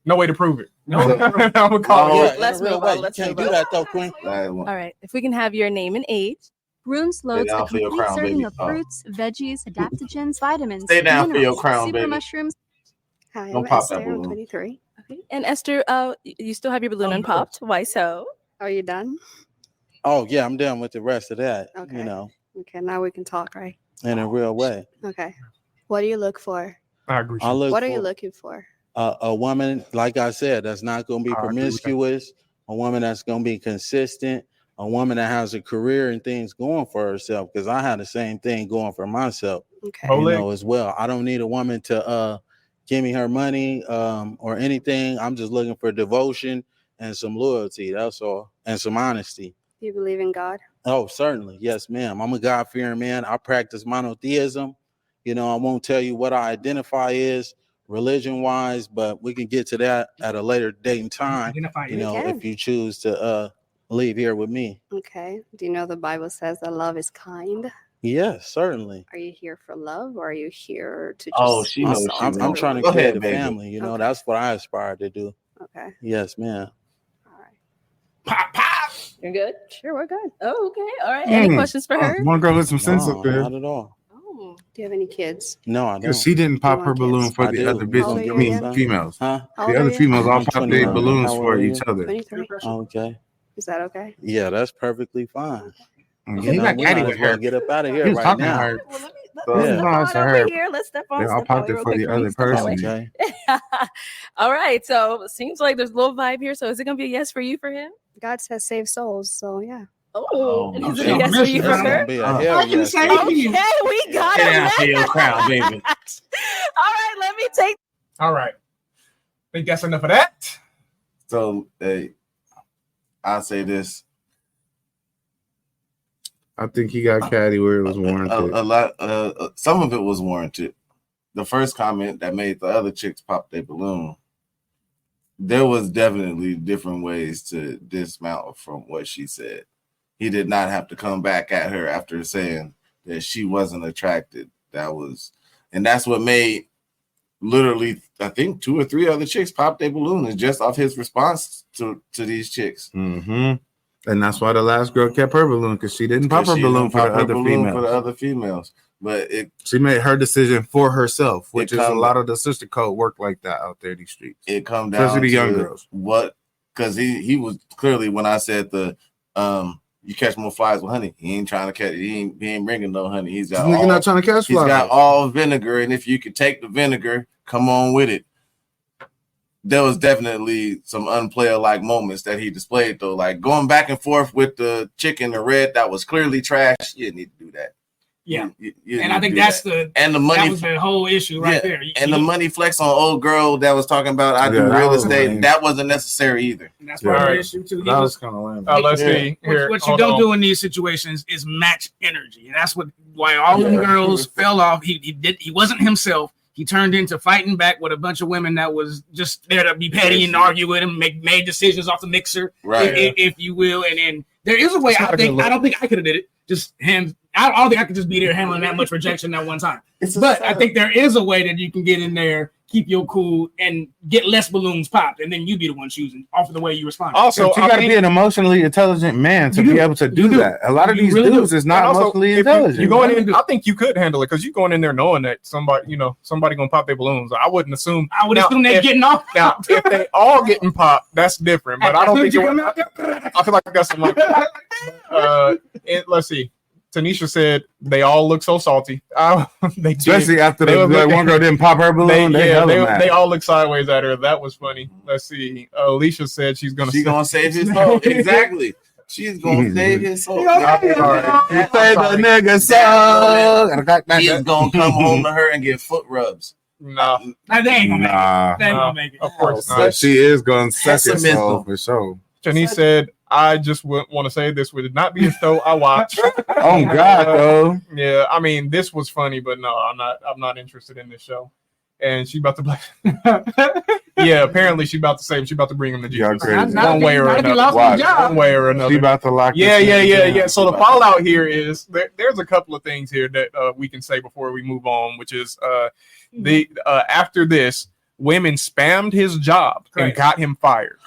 No way to prove it. No, I'm gonna call you. Let's move on. Let's can't move do on. that though, Queen. All right. If we can have your name and age. Bruins loads down a for your complete crown, serving baby. of fruits, veggies, adaptogens, vitamins, Stay down for your minerals, crown, super baby. mushrooms. Hi, Don't I'm pop Esther. that I'm balloon. 23. Okay. And Esther, you still have your balloon unpopped. Why so? Are you done? Oh yeah, I'm done with the rest of that. Okay. You know, Okay, now we can talk, right? in a real way. Okay. What do you look for? I agree. I look What are you for looking for? a woman, like I said, that's not going to be promiscuous. A woman that's going to be consistent. A woman that has a career and things going for herself. Because I had the same thing going for myself. Okay. You know, as well. I don't need a woman to give me her money or anything. I'm just looking for devotion and some loyalty. That's all. And some honesty. Do you believe in God? Oh, certainly. Yes, ma'am. I'm a God-fearing man. I practice monotheism. You know, I won't tell you what I identify as religion-wise, but we can get to that at a later date and time. You know, if you choose to leave here with me. Okay. Do you know the Bible says that love is kind? Yes, certainly. Are you here for love or are you here to just Oh, she knows. I'm trying to Go create ahead, a baby. family. You know, that's what I aspire to do. Okay. Yes, ma'am. You're good? Sure, we're good. Oh, okay. All right. Any questions for her? One girl with some sense No, up there. not at all. Oh. Do you have any kids? No, I don't. Because she didn't pop her want kids? balloon for I the do. other How old are you again? females. Huh? How The old other are you? females all I'm pop their 21. balloons How for old are each you? other. 23. Okay. Is that okay? Yeah, that's perfectly fine. You You know, got we catty might with as well her. get up out of He here was right talking to now. her. Yeah. Step on to over her. here. Let's step on. They all Step popped on it real for quick the for me. other Step that way. person. Okay. All right. So it seems like there's a little vibe here. So is it gonna be a yes for you for him? God says save souls. So yeah. Oh, and is it a Okay. yes for you for That's her? gonna be a hell I can yes. say Okay, we got Stay it. down for your crown, baby. All right, let me take. All right. Think that's enough of that? So, I'll say this. I think he got catty where it was warranted. A lot. Some of it was warranted. The first comment that made the other chicks pop their balloon. There was definitely different ways to dismount from what she said. He did not have to come back at her after saying that she wasn't attracted. And that's what made literally, I think 2 or 3 other chicks pop their balloon is just off his response to these chicks. Mm-hmm. And that's why the last girl kept her balloon, because she didn't pop her balloon for the other females. But she made her decision for herself, which is a come- lot of the sister code work like that out there in these streets. It come down Especially the young to girls. because he was clearly, when I said you catch more flies with honey, he ain't trying to catch. He ain't bringing no honey. He's got This nigga not trying to catch He's flies. got all vinegar, and if you could take the vinegar, come on with it. There was definitely some unplayer-like moments that he displayed, though, like going back and forth with the chick in the red that was clearly trash. You didn't need to do that. Yeah. You And I think do that's that. And the money that was the whole issue right there. And the money flex on old girl that was talking about I do that real was estate. lame. That wasn't necessary either. And that's part of the issue too. He That was was kind of lame. Let's see. Here, what you hold don't on. do in these situations is match energy, and that's why all them girls fell off. He wasn't himself. He turned into fighting back with a bunch of women that was just there to be petty and argue with him, made decisions off the mixer, Right. if you will. And then there is a way. It's not a good look. I don't think I could have did it. Just him. I don't think I could just be there handling that much rejection at one time. But I think there is a way that you can get in there, keep your cool, and get less balloons popped, and then you be the one choosing off of the way you respond. Also, you got to be an emotionally intelligent man to be able to do that. A lot of these dudes is not emotionally intelligent. You going in? I think you could handle it because you going in there knowing that somebody gonna pop their balloons. I wouldn't assume. I would assume they're getting off. Now, if they all getting popped, that's different. But I don't think I feel like that's some. Let's see. Tanisha said they all look so salty. They did. Especially after the one girl didn't pop her balloon. They all look sideways at her. That was funny. Let's see. Alicia said she's gonna save his soul. Exactly. She's gonna save his soul. Save the nigga soul. He's gonna come home to her and get foot rubs. No, they ain't gonna make it. They ain't gonna make it. Of course not. But she is gonna suck his soul for sure. Janice said, I just want to say this would not be a show I watch. Oh God, though. Yeah, I mean, this was funny, but no, I'm not interested in this show. And she about to yeah, apparently she about to say she about to bring him to Jesus. One way or another. One way or another. She about to lock. Yeah. So the fallout here is there's a couple of things here that we can say before we move on, which is after this, women spammed his job and got him fired.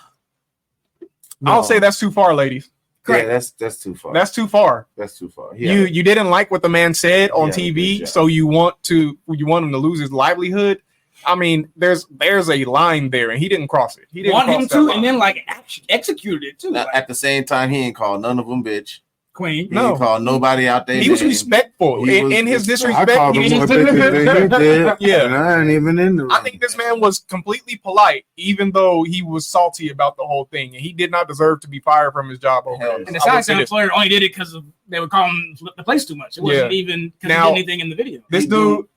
No. I'll say that's too far, ladies. Correct. Yeah, that's too far. That's too far. That's too far. Yeah. You didn't like what the man said on TV, so you want him to lose his livelihood. I mean, there's a line there, and he didn't cross it. He didn't want him to, line. and then like executed it too. At the same time, he ain't called none of them bitch. Queen. He ain't called nobody out there. He was respectful. In his disrespect, I he did. Yeah, and I ain't even in the room. I think this man was completely polite, even though he was salty about the whole thing, and he did not deserve to be fired from his job over it. And the side employer only did it because they would call him the place too much. It wasn't even because he did anything in the video. This dude.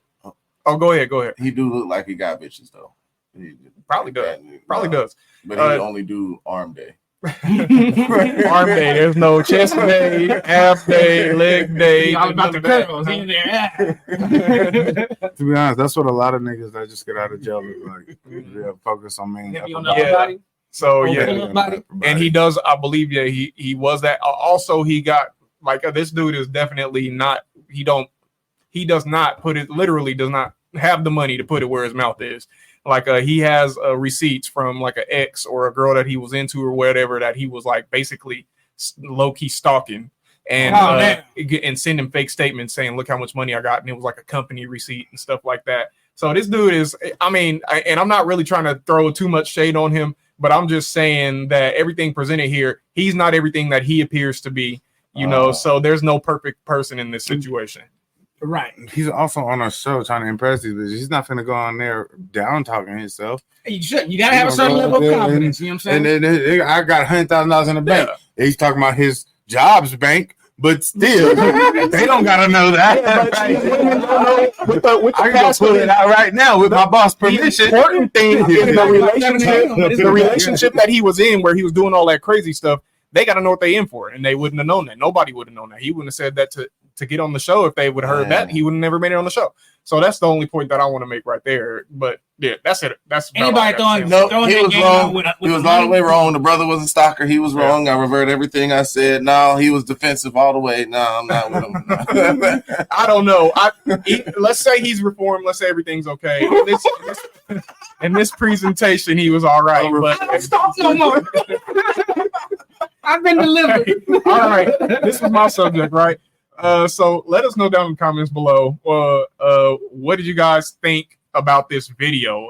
Oh, go ahead. He do look like he got bitches though. He probably does. Does. But he only do arm day. Arm day. There's no chest day, half day, leg day. All about the curls in there. To be honest, that's what a lot of niggas that just get out of jail look like. Yeah, focus on me. Yeah. So and he does. I believe. Yeah, he was that. Also, he got like this dude is definitely not. He does not put it. Literally, does not have the money to put it where his mouth is. Like he has receipts from like an ex or a girl that he was into or whatever that he was like basically low key stalking and sending fake statements saying, "Look how much money I got," and it was like a company receipt and stuff like that. So this dude is, I mean, and I'm not really trying to throw too much shade on him, but I'm just saying that everything presented here, he's not everything that he appears to be, you know. So there's no perfect person in this situation. Right. He's also on a show trying to impress you. He's not going to go on there down talking himself. You shouldn't. You got to have a certain level of confidence. You know what I'm saying? And I got $100,000 in the bank. Yeah. He's talking about his job's bank, but still, they don't got to know that. I can pull it out right now with my boss' permission. The important thing is the relationship that he was in where he was doing all that crazy stuff. They got to know what they in for, and they wouldn't have known that. Nobody would have known that. He wouldn't have said that to get on the show. If they would have heard that, he would have never made it on the show. So that's the only point that I want to make right there. But yeah, that's it. That's anybody throwing. No, he was wrong. He was all the way wrong. The brother was a stalker. He was wrong. I revert everything I said. No, he was defensive all the way. No, I'm not with him. I don't know. Let's say he's reformed. Let's say everything's okay. In this presentation, he was all right. But I don't stalk no more. I've been delivered. All right. This is my subject, right? So let us know down in the comments below. What did you guys think about this video?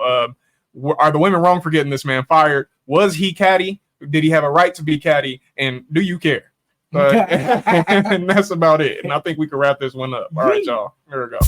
Are the women wrong for getting this man fired? Was he catty? Did he have a right to be catty? And do you care? And that's about it. And I think we can wrap this one up. All right, y'all. Here we go.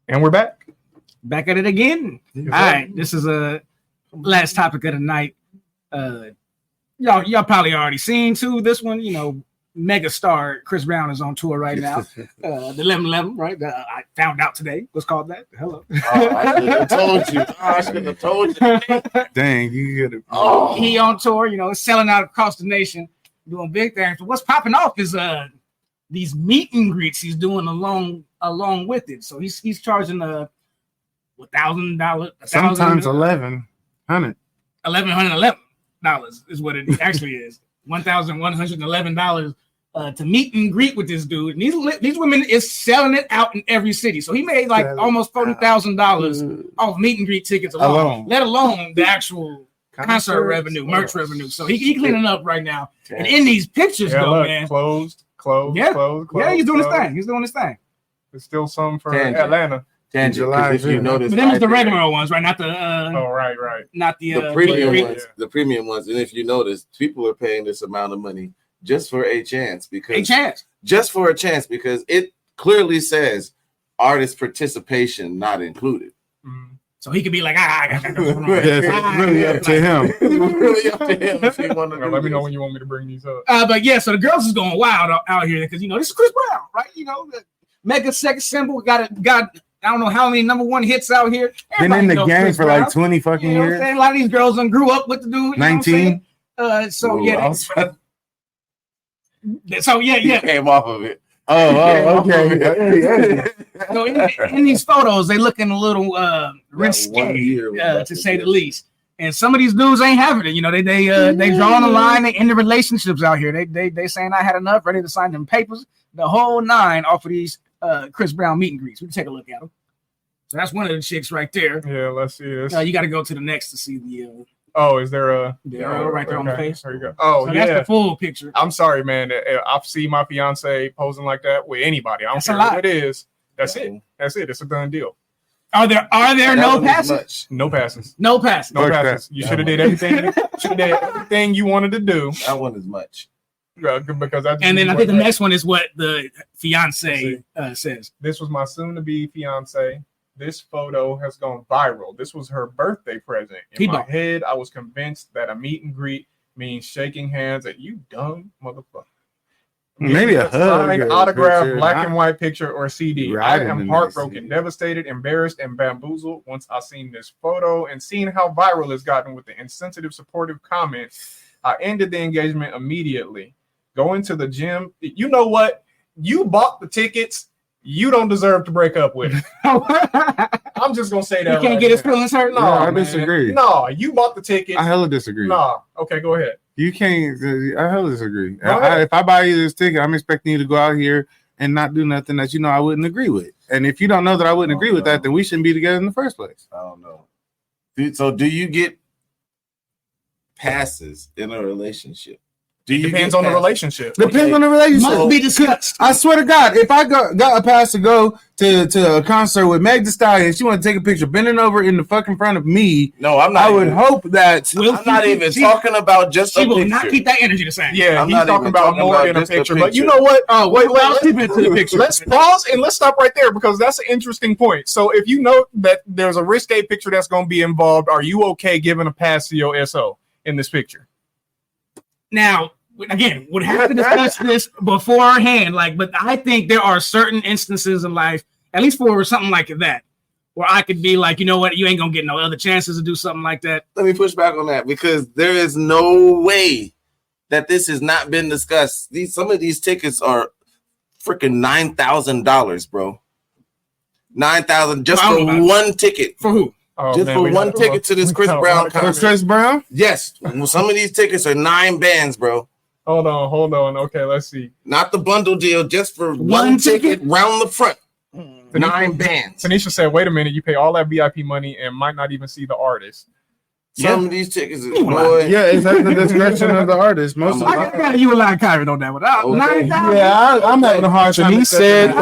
And we're back at it again. All right, this is a last topic of the night. Y'all probably already seen too. This one, you know, mega star Chris Brown is on tour right now. The 1111, right? I found out today was called that. Hello. I should have told you. I should have told you. Dang, you get it. Oh, he on tour, selling out across the nation, doing big things. But what's popping off is these meet and greets he's doing along with it. So he's charging $1,000. Sometimes $1,111 is what it actually is. $1,111 to meet and greet with this dude. And these women is selling it out in every city. So he made like almost $40,000 off meet and greet tickets alone, let alone the actual concert revenue, merch revenue. So he cleaning up right now. And in these pictures, man, closed. Yeah, he's doing his thing. There's still some for Atlanta. July, if you notice, but them was the regular ones, right? Not the right, not the premium ones. The premium ones, and if you notice, people are paying this amount of money just for a chance because it clearly says artist participation not included. So he could be like, it's really up to him. Really up to him. If you want to let me know when you want me to bring these up. But yeah, so the girls is going wild out here because this is Chris Brown, right? The mega sex symbol got I don't know how many number one hits out here. Been in the game for like 20 fucking years. A lot of these girls grew up with the dude. 19. So yeah. So yeah. He came off of it. Oh, okay. So in these photos, they looking a little risque, to say the least. And some of these dudes ain't having it. They drawing the line. They end the relationships out here. They saying I had enough, ready to sign them papers. The whole nine off of these Chris Brown meet and greets. We can take a look at them. So that's one of the chicks right there. Yeah, let's see this. You got to go to the next to see the. Is there a? Right there on the face. There you go. Oh, so yeah. That's the full picture. I'm sorry, man. I've seen my fiance posing like that with anybody. I don't care what it is. That's it. It's a done deal. Are there no passes? No passes. No passes. No passes. You should have did everything. You wanted to do. That one is much. Because and then I think the next one is what the fiance says. This was my soon-to-be fiance. This photo has gone viral. This was her birthday present. In my head, I was convinced that a meet and greet means shaking hands. At you dumb motherfucker. Maybe a hug, autograph, picture, black and white picture, or CD. I am heartbroken, CD. Devastated, embarrassed, and bamboozled once I seen this photo and seen how viral it's gotten with the insensitive, supportive comments. I ended the engagement immediately. Going to the gym. You know what? You bought the tickets. You don't deserve to break up with it. I'm just gonna say that. You can't get his feelings hurt. No, I disagree. No, you bought the tickets. I hella disagree. No, okay, go ahead. You can't. I hella disagree. If I buy you this ticket, I'm expecting you to go out here and not do nothing that I wouldn't agree with. And if you don't know that I wouldn't agree with that, then we shouldn't be together in the first place. I don't know. So, do you get passes in a relationship? Depends on the relationship. Depends on the relationship. Must be discussed. I swear to God, if I got a pass to go to a concert with Meg Thee Stallion, she want to take a picture bending over in the fucking front of me. No, I'm not. I would hope that. I'm not even talking about just a picture. She will not keep that energy the same. Yeah, he's talking about more than a picture. But you know what? Let's keep it to the picture. Let's pause and let's stop right there because that's an interesting point. So if you know that there's a risque picture that's going to be involved, are you okay giving a pass to your SO in this picture? Now, again, would have to discuss this beforehand. But I think there are certain instances in life, at least for something like that, where I could be like, you know what, you ain't gonna get no other chances to do something like that. Let me push back on that because there is no way that this has not been discussed. Some of these tickets are freaking $9,000, bro. $9,000 just for one ticket. For who? One ticket to this Chris Brown concert. Chris Brown? Yes. Some of these tickets are 9 bands, bro. Hold on. Okay, let's see. Not the bundle deal, just for one ticket round the front. 9 bands. Tanisha said, wait a minute, you pay all that VIP money and might not even see the artist. Some of these tickets is boy. Yeah, it's at the discretion of the artist. Most of I got you a line Kyrie on that one. I'm having a hard time. He said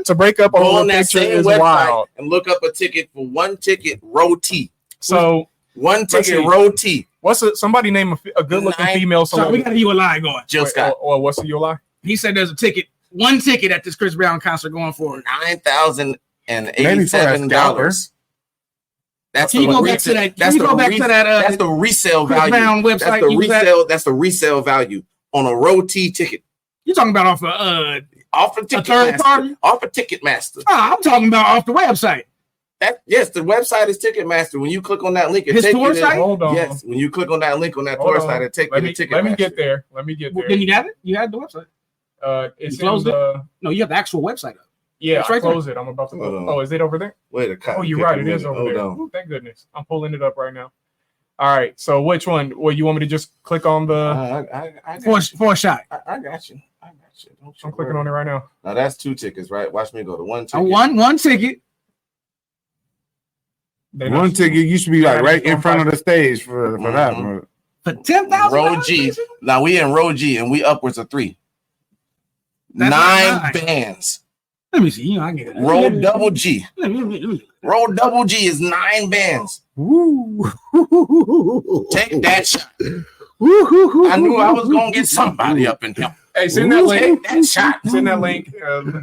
to break up a whole picture is wild. And look up a ticket for one ticket row T. So one ticket row T. Somebody name a good looking female celebrity. So we got you a line going. Jill Scott. Or what's your line? He said there's one ticket at this Chris Brown concert going for $9,087. That's the resale value. Brown website. That's the resale value on a row T ticket. You talking about off of off of Ticketmaster? Off of Ticketmaster. I'm talking about off the website. Yes, the website is Ticketmaster. When you click on that link, it His takes tour you site? Yes, when you click on that link on that tour site, it takes you to Ticketmaster. Let me get there. Then you have it. You have the website. It's You closed in it? No, you have the actual website up. Yeah, It's I right there. closed it. I'm about to. Oh, is it over there? Wait a Oh, you're right. It is over there. Ooh, thank goodness. I'm pulling it up right now. All right. So which one? Well, you want me to just click on the for a shot? I got you. I'm clicking on it right now. Now that's 2 tickets, right? Watch me go to 1 ticket. One ticket. One ticket you should be like right in front of the stage for that one. For $10,000. Row G. Now we in row G and we upwards of 3. That's 9 bands. Let me see. I get it. Row double G. Row double G is 9 bands. Woo. Take that shot. I knew I was gonna get somebody up in here. Hey, send that link. Take that shot. Send that link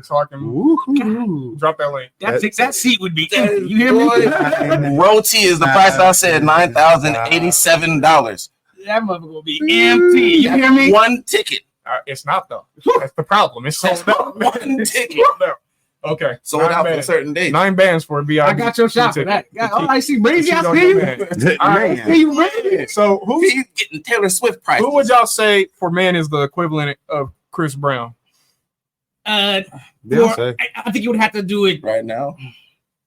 so I can drop that link. That seat would be empty. You hear me? Row T is the price I said, $9,087. That mother gonna be empty. You hear me? 1 ticket. It's not though. That's the problem. It's sold out. 1 ticket. Okay. Sold out for certain days. 9 bands for a VIP. I got your shot for that. All I see, Breezy. I see you. I see you, Breezy. So who's getting Taylor Swift prices? Who would y'all say for men is the equivalent of Chris Brown? I think you would have to do it right now.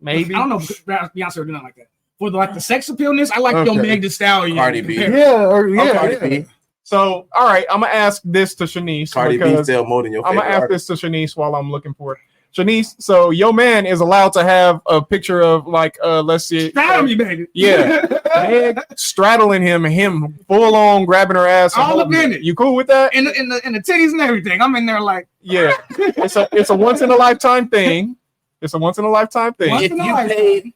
Maybe. I don't know if Beyonce would do nothing like that. For the sex appealness, I like your Meg Thee Stallion. Cardi B. Cardi B. So, all right, I'm gonna ask this to Shanice. Cardi B sell more than your I'm favorite gonna ask artist. this to Shanice while I'm looking for it. Shanice, so your man is allowed to have a picture of let's see, straddle me, baby. Yeah, Meg straddling him full on grabbing her ass. All up in it. You cool with that? In the titties and everything. I'm in there like, yeah. It's a once in a lifetime thing. It's a once in a lifetime thing. If you paid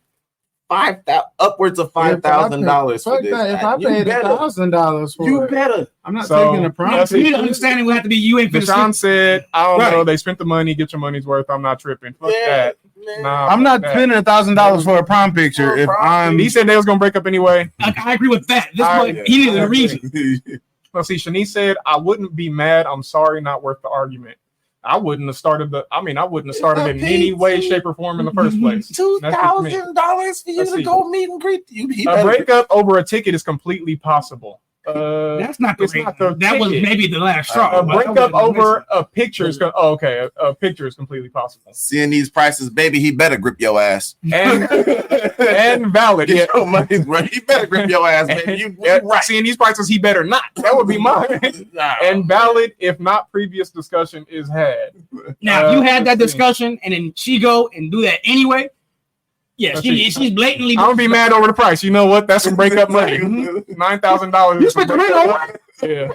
upwards of $5,000 for this, if I paid $1,000 for you it, better. I'm not taking the promise. You understanding would have to be you ain't Deshaun said, I don't know. They spent the money. Get your money's worth. I'm not tripping. Fuck that. Nah, I'm not fuck spending $1,000 for a prom picture. If I'm, he said they was gonna break up anyway. I agree with that. This one, he needed a reason. Well, see, Shanice said, I wouldn't be mad. I'm sorry, not worth the argument. I wouldn't have started it in any way, shape, or form in the first place. $2,000 for you to go meet and greet you. A breakup over a ticket is completely possible. That's not it's not the that ticket. was maybe the last straw. A breakup over a picture is a picture is completely possible. Seeing these prices, baby, he better grip your ass. And valid. Get your money's worth. He better grip your ass, baby. You right. Seeing these prices, he better not. That would be mine. And valid if not previous discussion is had. Now, if you had that discussion and then she go and do that anyway, yeah, she's blatantly. I'm gonna be mad over the price. You know what? That's some breakup money. $9,000. You spent the money on what? Yeah.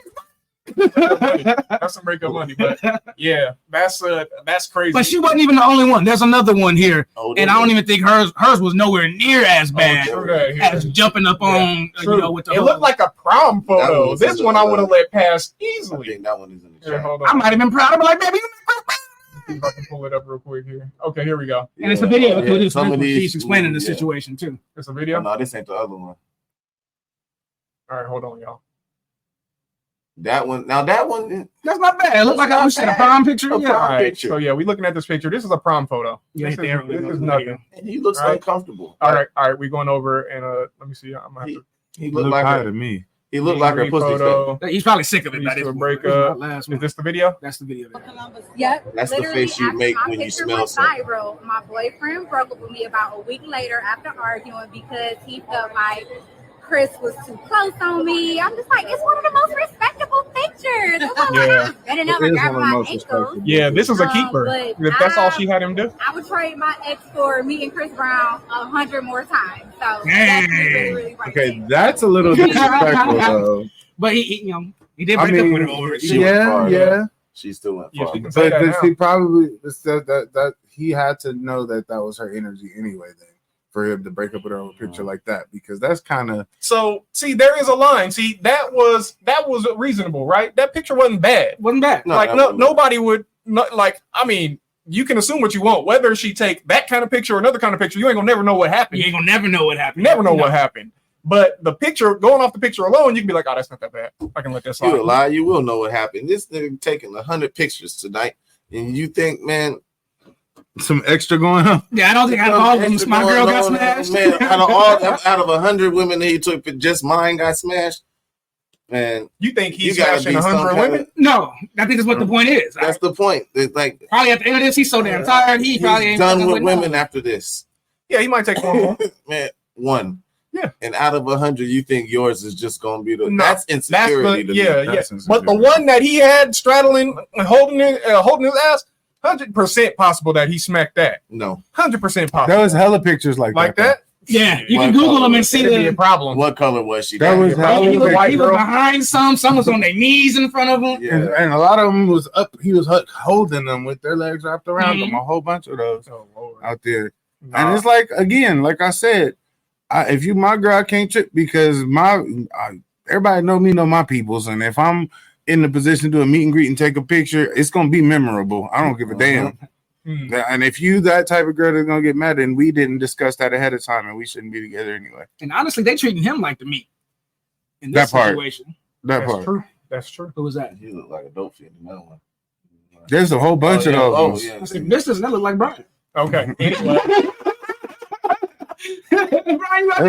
That's some breakup money, but yeah, that's crazy. But she wasn't even the only one. There's another one here, and I don't even think hers was nowhere near as bad as jumping up on with the. It looked like a prom photo. This one I would have let pass easily. I think that one is in the Here, hold on. I might have been proud. I'm like, baby. See if I can pull it up real quick here. Okay, here we go. And it's a video. Some of these- She's explaining the situation too. It's a video. No, this ain't the other one. All right, hold on, y'all. That one. Now that one. That's not bad. It looks like I was in a prom picture. A Yeah. prom All right, picture. so yeah, we looking at this picture. This is a prom photo. Yeah, This is nothing. And he looks All right. uncomfortable. All right, we going over and let me see. I'm gonna have to. He looked like high her. to me. He looked like her pussy. photo. He's probably sick of it. Used That to is break up. Is this the video? That's the video. Yep. That's the Literally, face you after make my when you picture smell went something. viral, my boyfriend broke up with me about a week later after arguing because he felt like Chris was too close on me. I'm just like, it's one of the most respectable pictures. It was like, better never grab my ankles. Yeah, this is a keeper. But If that's all she had him do. I would trade my ex for me and Chris Brown 100 more times. So that's really, really right. Okay, that's a little disrespectful though. But he did break up with her over it. She went far, Yeah. She still went Yeah, far. she can say But that now. he probably that he had to know that was her energy anyway. Then for him to break up with her over a picture like that, because that's kind of So see, there is a line. See, that was reasonable, right? That picture wasn't bad. Wasn't bad. Nobody would not like. I mean, you can assume what you want. Whether she take that kind of picture or another kind of picture, you ain't gonna never know what happened. You ain't gonna never know what happened. Never know what happened. But the picture, going off the picture alone, you can be like, oh, that's not that bad. I can let that slide. You a lie. You will know what happened. This nigga taking 100 pictures tonight, and you think, man, some extra going on? Yeah, I don't think out of all of them, my girl got smashed. Man, out of 100 women that he took, just mine got smashed. Man, you think he's smashing 100 women? No, I think that's what the point is. That's the point. It's like probably at the end of this, he's so damn tired. He probably ain't done with women after this. Yeah, he might take one more. Man, one. Yeah. And out of 100, you think yours is just gonna be the that's insecurity. But the one that he had straddling, holding his ass, 100% possible that he smacked that. No, 100% possible. There was hella pictures like that. Yeah, you can Google them and see the problem. What color was she? That was he was behind some was on their knees in front of him. Yeah. And a lot of them was up. He was holding them with their legs wrapped around them. A whole bunch of those out there. And it's like, again, like I said, if you my girl, I can't trip because everybody know my peoples, and if I'm in the position to do a meet and greet and take a picture, it's gonna be memorable. I don't give a damn. And if you that type of girl that's gonna get mad, and we didn't discuss that ahead of time, and we shouldn't be together anyway. And honestly, they treating him like the meat in this situation. That part. True. That's true. Who was that? He looked like a dope fit in that one. There's a whole bunch of those. I said, this doesn't look like Brian. Okay. There's a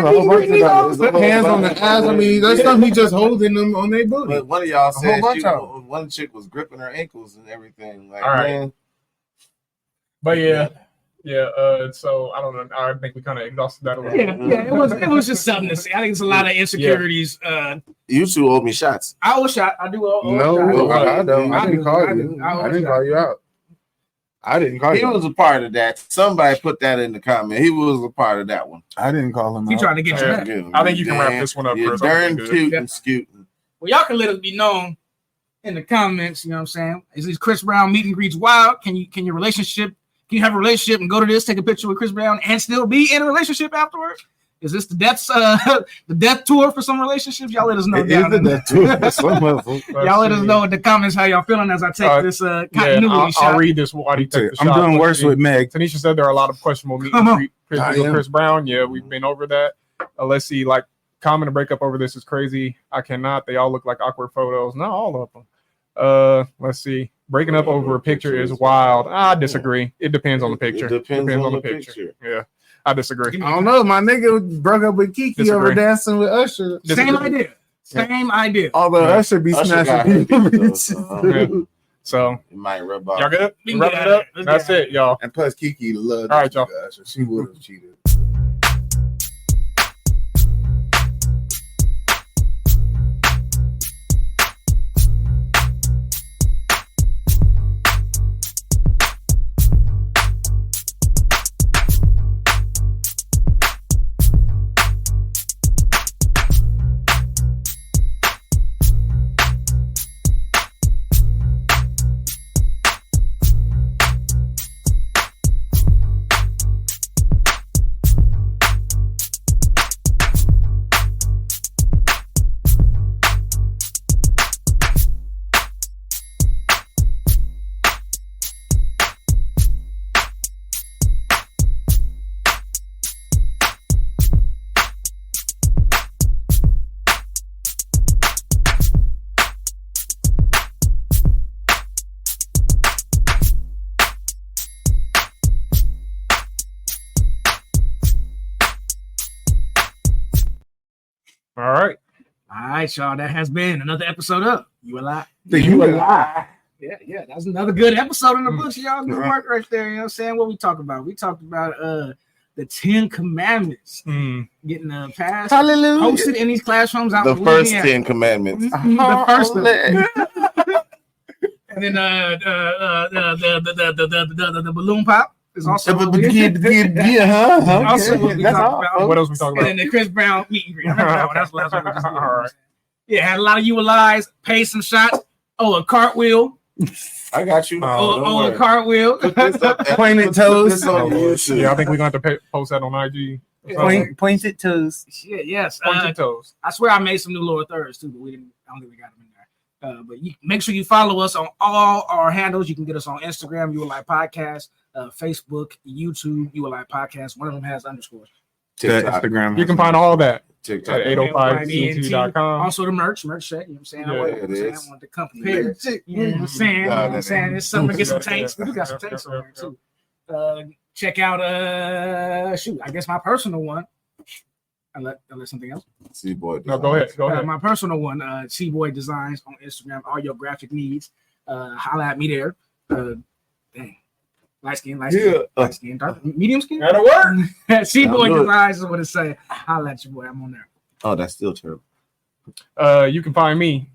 whole bunch of those. Hands on the ass. I mean, there's something he just holding them on their booty. But one of y'all said one chick was gripping her ankles and everything. Like, all right. Man. But so I don't know. I think we kind of exhausted that a little. Yeah, it was just something to see. I think it's a lot of insecurities. You two owe me shots. I owe shot. I do owe no, I don't. I didn't call you. I didn't call you out. I didn't call you. He was a part of that. Somebody put that in the comment. He was a part of that one. I didn't call him out. He trying to get you back. I think you can wrap this one up. You're darn cute and scooting. Well, y'all can let us be known in the comments. You know what I'm saying? Is these Chris Brown meet and greets wild? Can you Can you have a relationship and go to this, take a picture with Chris Brown, and still be in a relationship afterwards? Is this the death tour for some relationships? Y'all let us know. Y'all let us know in the comments how y'all feeling as I take this continuity shot. I'll read this while he takes the shot. I'm doing worse with Meg. Tanisha said there are a lot of questionable meet and greet with Chris Brown. Yeah, we've been over that. Let's see, comment and breakup over this is crazy. I cannot. They all look like awkward photos. Not all of them. Let's see. Breaking up over a picture is wild. I disagree. It depends on the picture. It depends on the picture. Yeah, I disagree. I don't know. My nigga broke up with Kiki over dancing with Usher. Same idea. Although Usher be smashing people. So it might rub off. Y'all good? Wrap it up. That's it, y'all. And plus, Kiki loved all right, y'all. Usher. She would have cheated. All right, y'all. That has been another episode of You a Lie. You a Lie. Yeah. That's another good episode in the books, y'all. Good work right there. You know what I'm saying? What we talked about? We talked about the 10 Commandments getting passed, hosted in these classrooms out the first 10 Commandments. The first one. And then the balloon pop is also Also, what else we talking about? And then the Chris Brown meet and greet. I remember that one. That's what we just did. All right. Yeah, had a lot of you lies, paid some shots. Oh, a cartwheel. I got you. A cartwheel. Pointed toes. Yeah, I think we're going to have to post that on IG. Pointed toes. Yes. Pointed toes. I swear I made some new lower thirds too, but I don't think we got them in there. But make sure you follow us on all our handles. You can get us on Instagram, You a Lie Podcast, Facebook, YouTube, You a Lie Podcast. One of them has underscores. TikTok. Instagram. You can find all that TikTok. At 805ct.com. Also the merch set. You know what I'm saying? Yeah, I want the company. You know what I'm saying? You know what I'm saying? There's something to get some tanks. We do got some tanks on there too. Check out I guess my personal one. Unless something else. C-Boy. No, go ahead. My personal one, C-Boy Designs on Instagram. All your graphic needs. Holla at me there. Dang. Light skin, dark, medium skin. That'll work. C-Boy Designs is what it say. Holla at your boy. I'm on there. Oh, that's still terrible. You can find me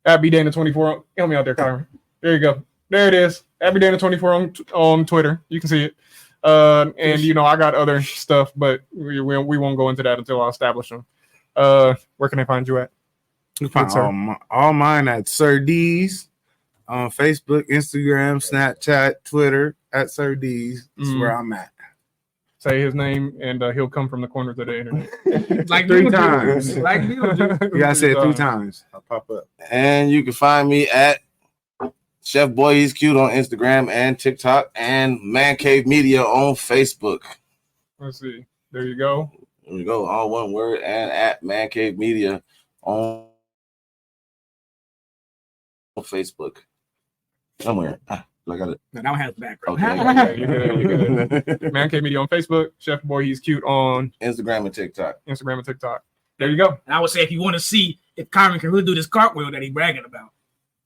at BDana24. Help me out there, Kyron. There you go. There it is. At BDana24 on Twitter. You can see it. And I got other stuff, but we won't go into that until I establish them. Where can I find you at? You can find all mine at Sir D's on Facebook, Instagram, Snapchat, Twitter at Sir D's. That's where I'm at. Say his name, and he'll come from the corners of the internet. Like 3 times. You gotta say it 3 times. I'll pop up. And you can find me at Chef Boy He's Cute on Instagram and TikTok, and Man Cave Media on Facebook. Let's see. There you go. There you go. All one word, and at Man Cave Media on Facebook. Somewhere. I got it. No, I don't have the background. Okay. You're good. Man Cave Media on Facebook. Chef Boy He's Cute on Instagram and TikTok. There you go. And I would say if you want to see if Carmen can really do this cartwheel that he's bragging about,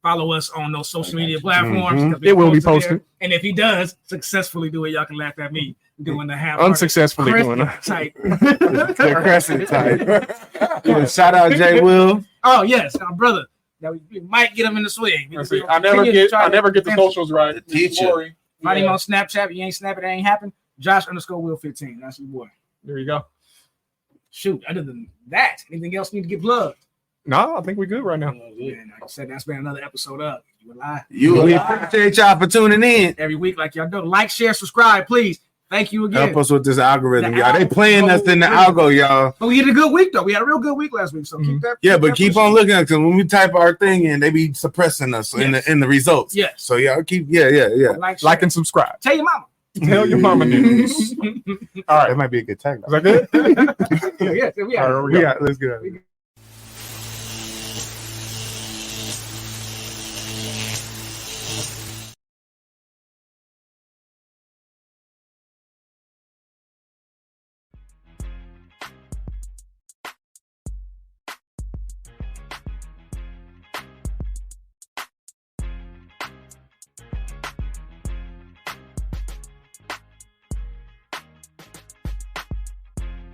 follow us on those social media platforms. Mm-hmm. It will be posted. There. And if he does successfully do it, y'all can laugh at me doing the half unsuccessfully doing it. Type. The crescent type. Shout out Jay Will. Oh yes, our brother. That we might get him in the swing. I never get the socials right. Teacher. Find him on Snapchat. If you ain't snapping, it ain't happen. Josh_Will15. That's your boy. There you go. Shoot. Other than that, anything else need to get plugged? No, I think we're good right now. Like I said, that's been another episode of You Alive. We appreciate y'all for tuning in every week, like y'all do. Like, share, subscribe, please. Thank you again. Help us with this algorithm, y'all. They playing us in the algo, y'all. But we had a good week though. We had a real good week last week. So keep that. Yeah, but keep on looking, because when we type our thing in, they be suppressing us in the results. Yes. So y'all keep like and subscribe. Tell your mama. Tell your mama news. All right. That might be a good tagline. Is that good? Yeah, All right, let's go.